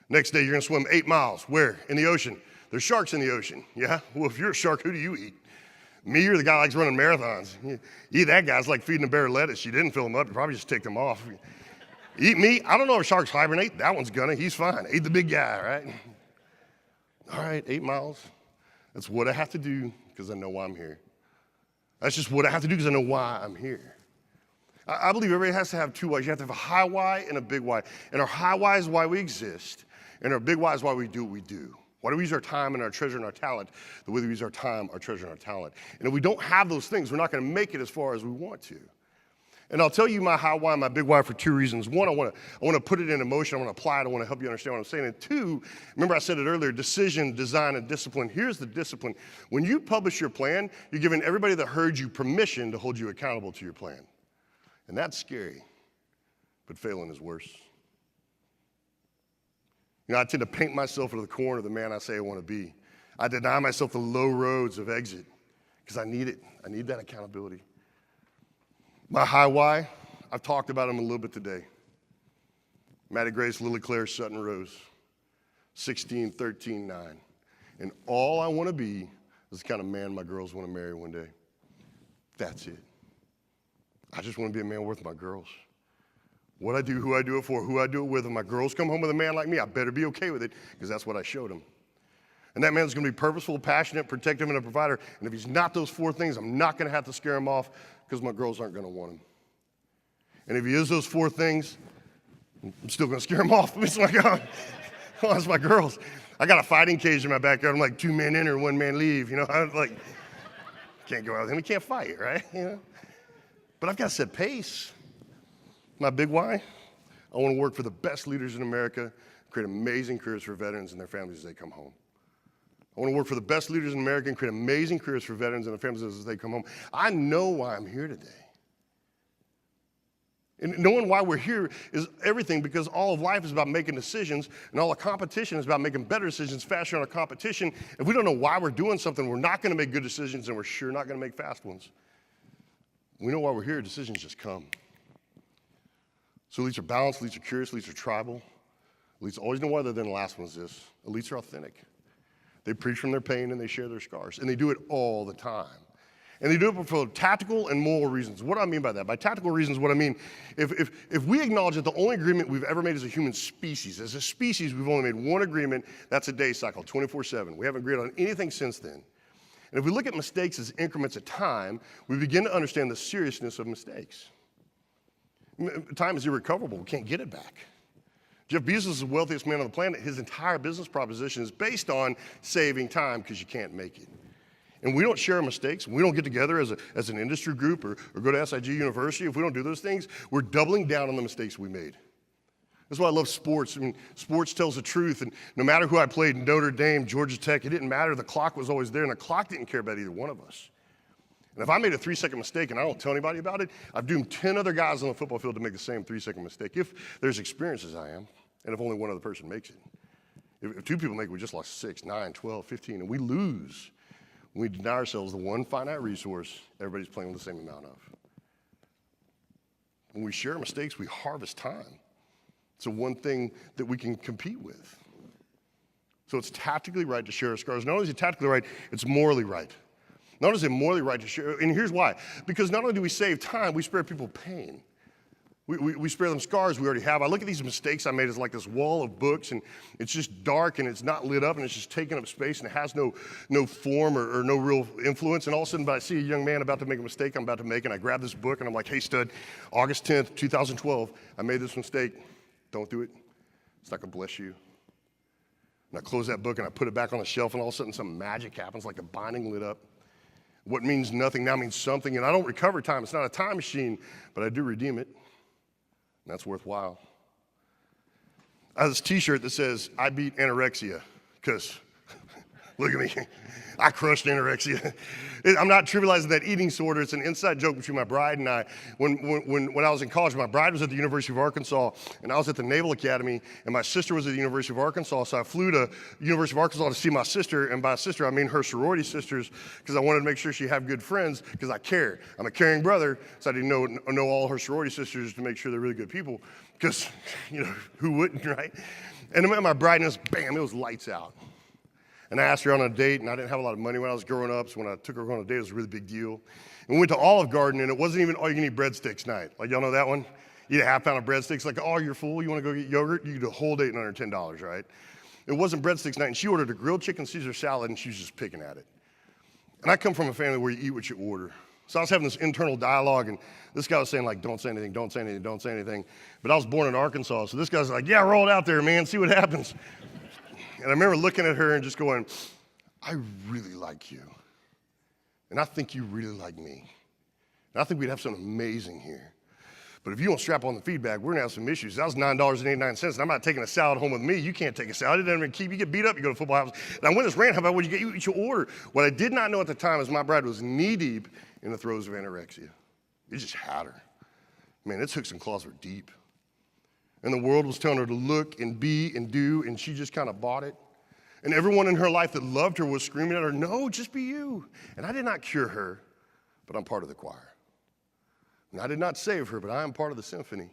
Next day, you're going to swim 8 miles. Where? In the ocean. There's sharks in the ocean. Yeah? Well, if you're a shark, who do you eat? Me or the guy likes running marathons? You eat that guy's like feeding a bear lettuce. You didn't fill him up. You probably just ticked him off. Eat me? I don't know if sharks hibernate. That one's gonna. He's fine. Eat the big guy, right? All right, 8 miles. That's what I have to do because I know why I'm here. That's just what I have to do because I know why I'm here. I believe everybody has to have 2 whys. You have to have a high why and a big why. And our high why is why we exist, and our big why is why we do what we do. Why do we use our time and our treasure and our talent the way that we use our time, our treasure, and our talent? And if we don't have those things, we're not going to make it as far as we want to. And I'll tell you my high why and my big why for 2 reasons. 1, I want to put it in motion. I want to apply it. I want to help you understand what I'm saying. And 2, remember I said it earlier, decision, design, and discipline. Here's the discipline. When you publish your plan, you're giving everybody that heard you permission to hold you accountable to your plan. And that's scary, but failing is worse. You know, I tend to paint myself into the corner of the man I say I want to be. I deny myself the low roads of exit because I need it. I need that accountability. My high why, I've talked about them a little bit today. Maddie Grace, Lily Claire, Sutton Rose, 16, 13, 9. And all I want to be is the kind of man my girls want to marry one day. That's it. I just want to be a man worth my girls. What I do, who I do it for, who I do it with. If my girls come home with a man like me, I better be okay with it because that's what I showed them. And that man's going to be purposeful, passionate, protective, and a provider. And if he's not those 4 things, I'm not going to have to scare him off because my girls aren't going to want him. And if he is those 4 things, I'm still going to scare him off. It's like, oh, that's my girls. I got a fighting cage in my backyard. I'm like 2 men enter, 1 man leave. You know, I'm like, can't go out with him. He can't fight, right? You know? But I've got to set pace. My big why, I want to work for the best leaders in America, create amazing careers for veterans and their families as they come home. I want to work for the best leaders in America and create amazing careers for veterans and their families as they come home. I know why I'm here today. And knowing why we're here is everything, because all of life is about making decisions, and all the competition is about making better decisions faster than our competition. If we don't know why we're doing something, we're not going to make good decisions, and we're sure not going to make fast ones. We know why we're here. Decisions just come. So elites are balanced, elites are curious, elites are tribal. Elites always know why they're then the last one is this. Elites are authentic. They preach from their pain and they share their scars. And they do it all the time. And they do it for tactical and moral reasons. What do I mean by that? By tactical reasons, what I mean, if we acknowledge that the only agreement we've ever made as a human species, we've only made one agreement, that's a day cycle, 24/7. We haven't agreed on anything since then. And if we look at mistakes as increments of time, we begin to understand the seriousness of mistakes. Time is irrecoverable. We can't get it back. Jeff Bezos is the wealthiest man on the planet. His entire business proposition is based on saving time because you can't make it. And we don't share our mistakes. We don't get together as an industry group or go to SIG University. If we don't do those things, we're doubling down on the mistakes we made. That's why I love sports. I mean, sports tells the truth. And no matter who I played, Notre Dame, Georgia Tech, it didn't matter. The clock was always there, and the clock didn't care about either one of us. And if I made a 3-second mistake and I don't tell anybody about it, I've doomed 10 other guys on the football field to make the same 3-second mistake, if there's experience as I am, and if only one other person makes it. If 2 people make it, we just lost 6, 9, 12, 15, and we lose when we deny ourselves the one finite resource everybody's playing with the same amount of. When we share mistakes, we harvest time. It's the one thing that we can compete with. So it's tactically right to share our scars. Not only is it tactically right, it's morally right. Not only is it morally right to share, and here's why. Because not only do we save time, we spare people pain. We spare them scars we already have. I look at these mistakes I made as like this wall of books, and it's just dark, and it's not lit up, and it's just taking up space, and it has no form or no real influence. And all of a sudden, I see a young man about to make a mistake I'm about to make, and I grab this book, and I'm like, hey, stud, August 10th, 2012, I made this mistake. Don't do it. It's not going to bless you. And I close that book, and I put it back on the shelf, and all of a sudden, some magic happens, like the binding lit up. What means nothing now means something, and I don't recover time. It's not a time machine, but I do redeem it. And that's worthwhile. I have this t-shirt that says, I beat anorexia, because look at me, I crushed anorexia. I'm not trivializing that eating disorder. It's an inside joke between my bride and I. When I was in college, my bride was at the University of Arkansas, and I was at the Naval Academy, and my sister was at the University of Arkansas, so I flew to University of Arkansas to see my sister, and by sister, I mean her sorority sisters, because I wanted to make sure she had good friends, because I care. I'm a caring brother, so I didn't know all her sorority sisters to make sure they're really good people, because, who wouldn't, right? And I met my bride, and it was lights out. And I asked her on a date, and I didn't have a lot of money when I was growing up, so when I took her on a date, it was a really big deal. And we went to Olive Garden, and it wasn't even all-you-can-eat breadsticks night. Like, y'all know that one? Eat a half pound of breadsticks. Like, oh, you're full? You want to go get yogurt? You can do a whole date in under $10, right? It wasn't breadsticks night, and she ordered a grilled chicken Caesar salad, and she was just picking at it. And I come from a family where you eat what you order. So I was having this internal dialogue, and this guy was saying, like, don't say anything, don't say anything, don't say anything. But I was born in Arkansas, so this guy's like, yeah, roll it out there, man, see what happens. And I remember looking at her and just going, I really like you. And I think you really like me. And I think we'd have something amazing here. But if you don't strap on the feedback, we're going to have some issues. That was $9.89, and I'm not taking a salad home with me. You can't take a salad. It doesn't even keep you get beat up. You go to football house. And I went this rant about what you get. You eat your order. What I did not know at the time is my bride was knee-deep in the throes of anorexia. It just had her. Man, its hooks and claws were deep. And the world was telling her to look and be and do, and she just kind of bought it. And everyone in her life that loved her was screaming at her, no, just be you. And I did not cure her, but I'm part of the choir. And I did not save her, but I am part of the symphony.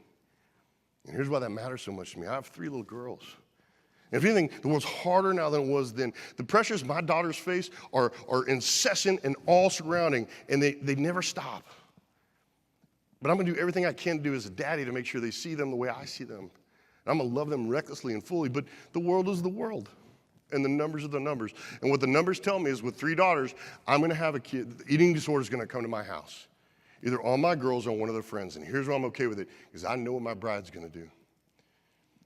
And here's why that matters so much to me. I have 3 little girls. And if anything, the world's harder now than it was then. The pressures my daughters face are incessant and all surrounding, and they never stop. But I'm going to do everything I can do as a daddy to make sure they see them the way I see them. And I'm going to love them recklessly and fully, but the world is the world. And the numbers are the numbers. And what the numbers tell me is with 3 daughters, I'm going to have a kid. The eating disorder is going to come to my house, either all my girls or one of their friends. And here's why I'm okay with it, because I know what my bride's going to do.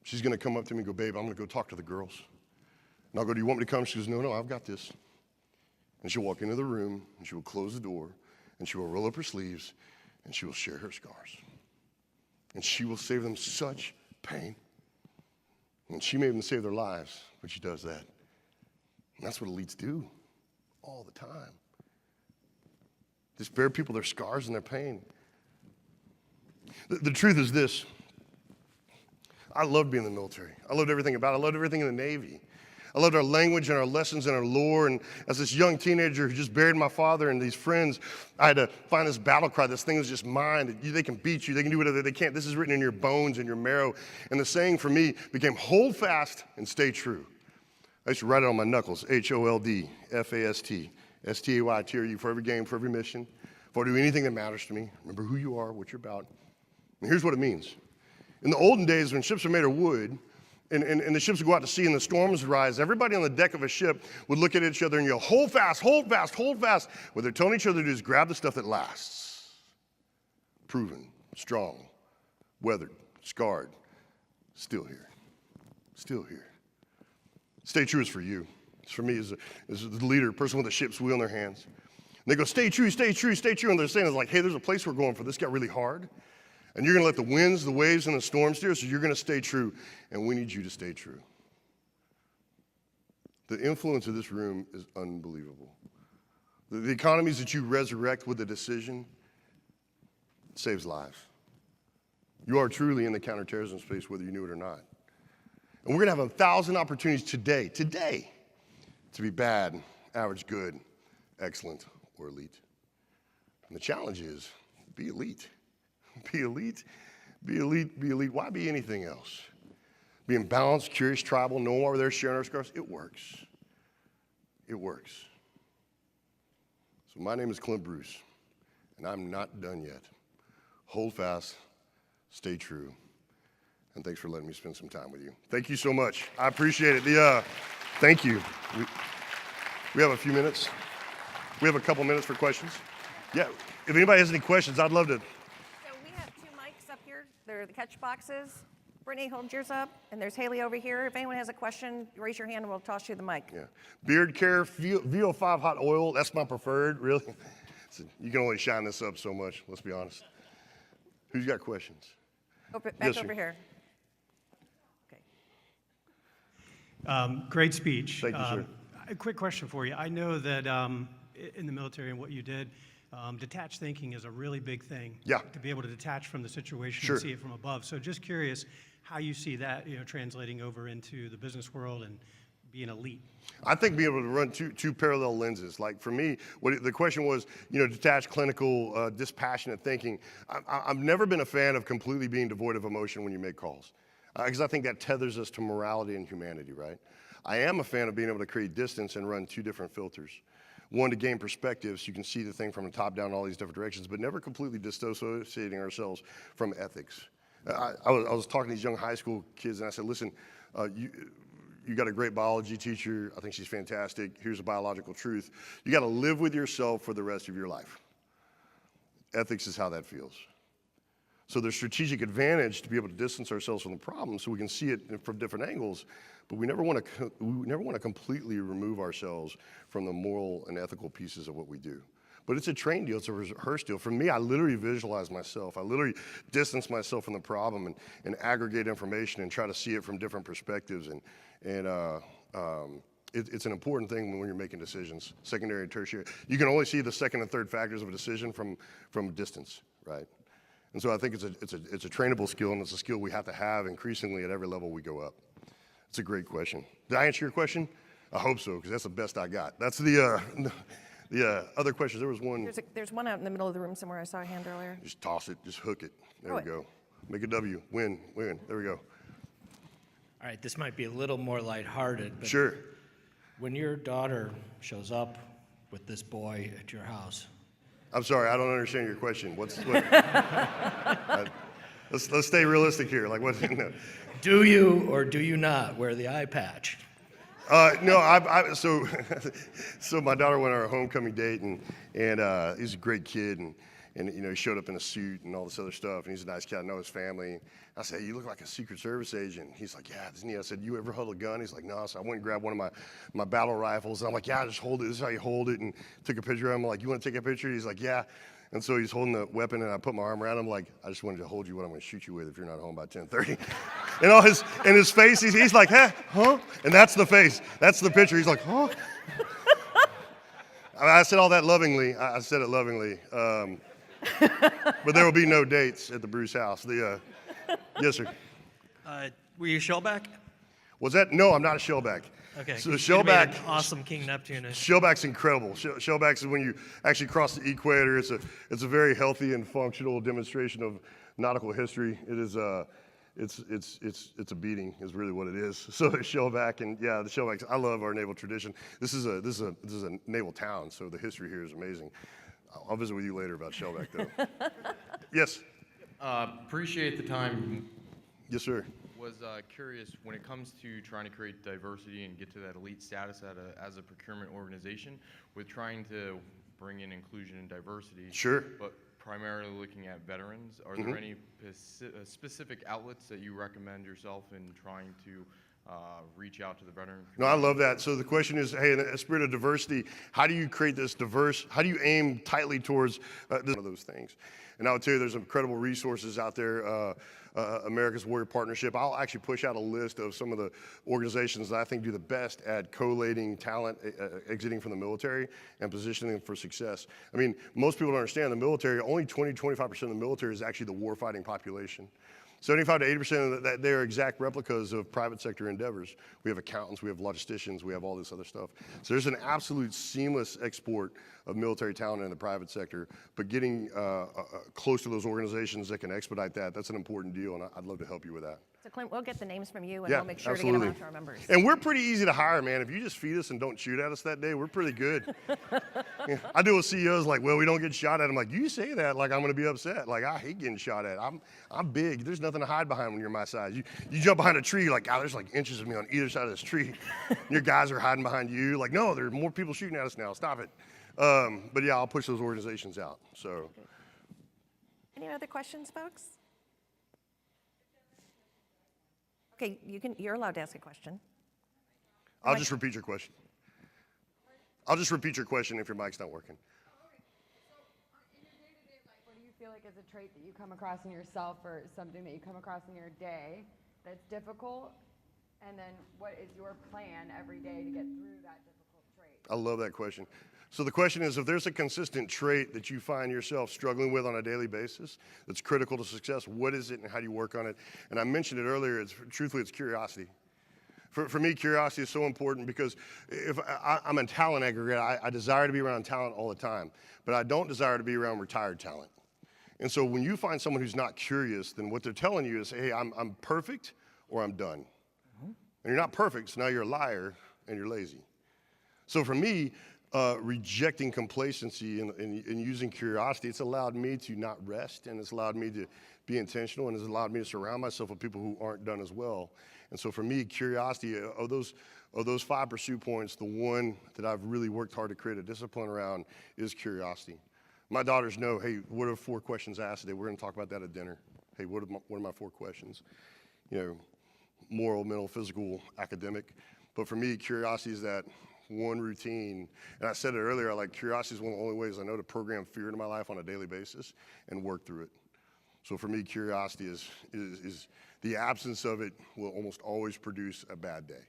She's going to come up to me and go, babe, I'm going to go talk to the girls. And I'll go, do you want me to come? She goes, no, I've got this. And she'll walk into the room, and she will close the door, and she will roll up her sleeves, and she will share her scars. And she will save them such pain. And she may even save their lives when she does that. And that's what elites do all the time. They spare people their scars and their pain. The truth is this. I loved being in the military. I loved everything about it. I loved everything in the Navy. I loved our language and our lessons and our lore. And as this young teenager who just buried my father and these friends, I had to find this battle cry. This thing is just mine. They can beat you. They can do whatever they can't. This is written in your bones and your marrow. And the saying for me became hold fast and stay true. I used to write it on my knuckles, HOLDFAST, STAYTRU, for every game, for every mission. If I do anything that matters to me, remember who you are, what you're about. And here's what it means. In the olden days, when ships were made of wood, and the ships would go out to sea and the storms would rise, everybody on the deck of a ship would look at each other and yell, hold fast, hold fast, hold fast. What they're telling each other to do is grab the stuff that lasts. Proven, strong, weathered, scarred, still here, still here. Stay true is for you. It's for me as the leader, person with a ship's wheel in their hands. And they go, stay true, stay true, stay true. And they're saying, it's like, hey, there's a place we're going for. This got really hard. And you're going to let the winds, the waves, and the storms steer, so you're going to stay true. And we need you to stay true. The influence of this room is unbelievable. The economies that you resurrect with a decision saves lives. You are truly in the counterterrorism space, whether you knew it or not. And we're going to have 1,000 opportunities today, to be bad, average, good, excellent, or elite. And the challenge is, be elite. Be elite, be elite, be elite. Why be anything else? Being balanced, curious, tribal, knowing why we're there, sharing our scars, it works. It works. So my name is Clint Bruce, and I'm not done yet. Hold fast, stay true, and thanks for letting me spend some time with you. Thank you so much. I appreciate it. Thank you. We have a few minutes. We have a couple minutes for questions. Yeah, if anybody has any questions, I'd love to. So we have 2 mics up here. They're the catch boxes. Brittany, hold yours up. And there's Haley over here. If anyone has a question, raise your hand and we'll toss you the mic. Yeah. Beard care, VO5 hot oil, that's my preferred, really. So you can only shine this up so much, let's be honest. Who's got questions? Back Yes, over sir. here. Okay. Great speech. Thank you, sir. A quick question for you. I know that in the military and what you did, detached thinking is a really big thing. Yeah. To be able to detach from the situation Sure. and see it from above. So just curious how you see that, translating over into the business world and being elite. I think being able to run two parallel lenses. Like for me, the question was, detached, clinical, dispassionate thinking. I've never been a fan of completely being devoid of emotion when you make calls. Because I think that tethers us to morality and humanity, right? I am a fan of being able to create distance and run 2 different filters. One, to gain perspective so you can see the thing from the top down in all these different directions, but never completely dissociating ourselves from ethics. I was talking to these young high school kids, and I said, listen, you got a great biology teacher. I think she's fantastic. Here's a biological truth. You got to live with yourself for the rest of your life. Ethics is how that feels. So there's strategic advantage to be able to distance ourselves from the problem so we can see it from different angles, but we never want to completely remove ourselves from the moral and ethical pieces of what we do. But it's a train deal, it's a rehearse deal. For me, I literally visualize myself. I literally distance myself from the problem and aggregate information and try to see it from different perspectives. It's an important thing when you're making decisions, secondary and tertiary. You can only see the second and third factors of a decision from distance, right? And so I think it's a trainable skill, and it's a skill we have to have increasingly at every level we go up. It's a great question. Did I answer your question? I hope so, because that's the best I got. That's the other questions. There was one. There's one out in the middle of the room somewhere. I saw a hand earlier. Just toss it, just hook it. There Throw we it. go. Make a W, win. There we go. All right, this might be a little more lighthearted, but Sure. when your daughter shows up with this boy at your house, I'm sorry, I don't understand your question. What? Let's stay realistic here. Like what? No. do you or do you not wear the eye patch? No, so my daughter went on our homecoming date, and he's a great kid, and he showed up in a suit and all this other stuff, and he's a nice kid. I know his family. I said, hey, you look like a Secret Service agent. He's like, yeah, isn't he? I said, you ever hold a gun? He's like, no. So I went and grabbed one of my battle rifles, and I'm like, yeah, just hold it. This is how you hold it, and took a picture of him. I'm like, you want to take a picture? He's like, yeah. And so he's holding the weapon, and I put my arm around him like, I just wanted to hold you what I'm going to shoot you with if you're not home by 10:30. And his face, he's like, huh? And that's the face. That's the picture. He's like, huh? I said all that lovingly. I said it lovingly. But there will be no dates at the Bruce house. Yes, sir. Were you shellback? Was that? No, I'm not a shellback. Okay. So you made shellback, an awesome King Neptune. shellback's incredible. Shellbacks is when you actually cross the equator. It's a very healthy and functional demonstration of nautical history. It is it's a beating is really what it is. So shellback, and yeah, the shellbacks. I love our naval tradition. This is a naval town, so the history here is amazing. I'll visit with you later about shellback though. Yes. Appreciate the time. Yes, sir. Was curious when it comes to trying to create diversity and get to that elite status as a procurement organization, with trying to bring in inclusion and diversity. Sure. But primarily looking at veterans. Are there any specific outlets that you recommend yourself in trying to reach out to the veteran community? No, I love that. So the question is, hey, in a spirit of diversity, how do you create this diverse, how do you aim tightly towards one of those things? And I'll tell you, there's incredible resources out there. America's Warrior Partnership. I'll actually push out a list of some of the organizations that I think do the best at collating talent exiting from the military and positioning them for success. I mean, most people don't understand the military, only 20-25% of the military is actually the warfighting population. 75 to 80% of that, they're exact replicas of private sector endeavors. We have accountants, we have logisticians, we have all this other stuff. So there's an absolute seamless export of military talent in the private sector, but getting close to those organizations that can expedite that, that's an important deal, and I'd love to help you with that. So Clint, we'll get the names from you, and Yeah, we'll make sure absolutely. to get them out to our members. And we're pretty easy to hire, man. If you just feed us and don't shoot at us that day, we're pretty good. Yeah, I deal with CEOs like, well, we don't get shot at. I'm like, you say that like I'm going to be upset. Like, I hate getting shot at. I'm big. There's nothing to hide behind when you're my size. You jump behind a tree, like, oh, there's like inches of me on either side of this tree. Your guys are hiding behind you. Like, no, there are more people shooting at us now. Stop it. But yeah, I'll push those organizations out. So. Any other questions, folks? Okay, you're allowed to ask a question. I'll just repeat your question. I'll just repeat your question if your mic's not working. In your day-to-day life, what do you feel like is a trait that you come across in yourself or something that you come across in your day that's difficult? And then what is your plan every day to get through that difficult trait? I love that question. So the question is, if there's a consistent trait that you find yourself struggling with on a daily basis that's critical to success, what is it and how do you work on it? And I mentioned it earlier, truthfully, it's curiosity. For me, curiosity is so important because if I'm a talent aggregator, I desire to be around talent all the time, but I don't desire to be around retired talent. And so when you find someone who's not curious, then what they're telling you is, hey, I'm perfect or I'm done. And you're not perfect, so now you're a liar and you're lazy. So for me, rejecting complacency and using curiosity, it's allowed me to not rest, and it's allowed me to be intentional, and it's allowed me to surround myself with people who aren't done as well. And so for me, curiosity, of those 5 pursuit points, the one that I've really worked hard to create a discipline around is curiosity. My daughters know, hey, what are 4 questions asked today? We're going to talk about that at dinner. Hey, what are my 4 questions? You know, moral, mental, physical, academic. But for me, curiosity is that one routine. And I said it earlier, curiosity is one of the only ways I know to program fear into my life on a daily basis and work through it. So for me, curiosity is the absence of it will almost always produce a bad day,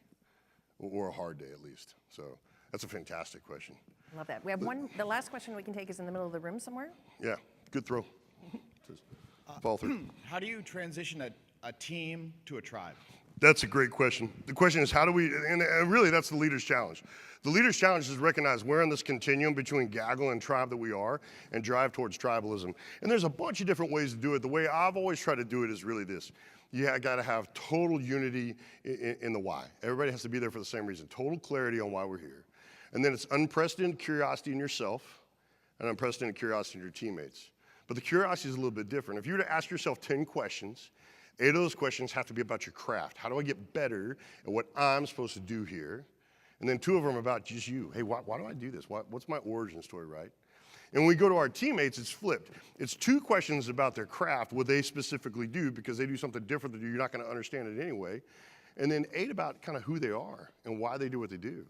or a hard day at least. So that's a fantastic question. Love that. We have the last question we can take is in the middle of the room somewhere. Yeah, good throw. Follow through. How do you transition a team to a tribe? That's a great question. The question is, how do we, and really that's the leader's challenge. The leader's challenge is recognize we're in this continuum between gaggle and tribe that we are and drive towards tribalism. And there's a bunch of different ways to do it. The way I've always tried to do it is really this. You got to have total unity in the why. Everybody has to be there for the same reason. Total clarity on why we're here. And then it's unprecedented curiosity in yourself and unprecedented curiosity in your teammates. But the curiosity is a little bit different. If you were to ask yourself 10 questions, 8 of those questions have to be about your craft. How do I get better at what I'm supposed to do here? And then 2 of them are about just you. Hey, why do I do this? What's my origin story, right? And when we go to our teammates, it's flipped. It's 2 questions about their craft, what they specifically do, because they do something different that you're not going to understand it anyway. And then 8 about kind of who they are and why they do what they do.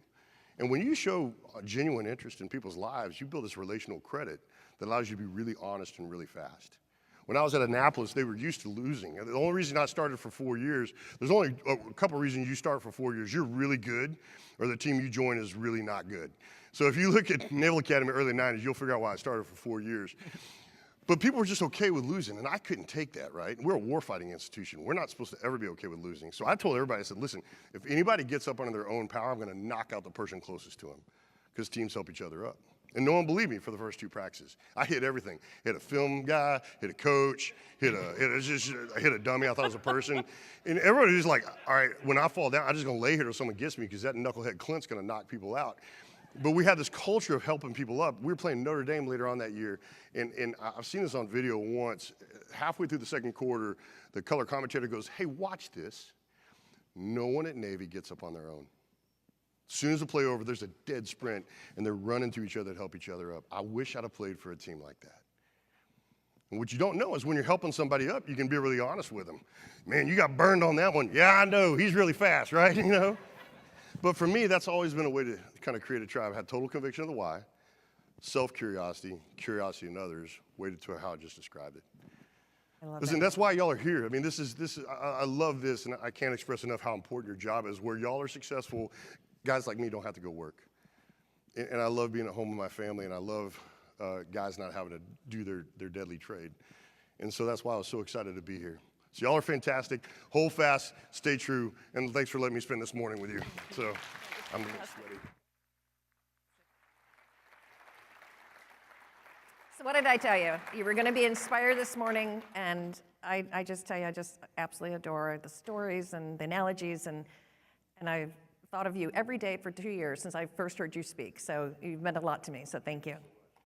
And when you show a genuine interest in people's lives, you build this relational credit that allows you to be really honest and really fast. When I was at Annapolis, they were used to losing. The only reason I started for 4 years, there's only a couple reasons you start for 4 years. You're really good, or the team you join is really not good. So if you look at Naval Academy early 90s, you'll figure out why I started for 4 years. But people were just okay with losing, and I couldn't take that, right? We're a war-fighting institution. We're not supposed to ever be okay with losing. So I told everybody, I said, listen, if anybody gets up under their own power, I'm going to knock out the person closest to them, because teams help each other up. And no one believed me for the first 2 practices. I hit everything. Hit a film guy, hit a coach, I hit a dummy I thought was a person. And everybody was like, all right, when I fall down, I'm just going to lay here till someone gets me, because that knucklehead Clint's going to knock people out. But we had this culture of helping people up. We were playing Notre Dame later on that year, and I've seen this on video once. Halfway through the second quarter, the color commentator goes, hey, watch this. No one at Navy gets up on their own. As soon as the play over, there's a dead sprint, and they're running to each other to help each other up. I wish I'd have played for a team like that. And what you don't know is when you're helping somebody up, you can be really honest with them. Man, you got burned on that one. Yeah, I know. He's really fast, right? You know? But for me, that's always been a way to kind of create a tribe. I had total conviction of the why, self-curiosity, curiosity in others, weighted to how I just described it. I love Listen, that. that's why y'all are here. I mean, I love this, and I can't express enough how important your job is. Where y'all are successful, guys like me don't have to go work. And I love being at home with my family, and I love guys not having to do their deadly trade. And so that's why I was so excited to be here. So y'all are fantastic. Hold fast, stay true, and thanks for letting me spend this morning with you. So I'm a little sweaty. So what did I tell you? You were going to be inspired this morning, and I just tell you, I just absolutely adore the stories and the analogies, and I've thought of you every day for 2 years since I first heard you speak. So you've meant a lot to me, so thank you.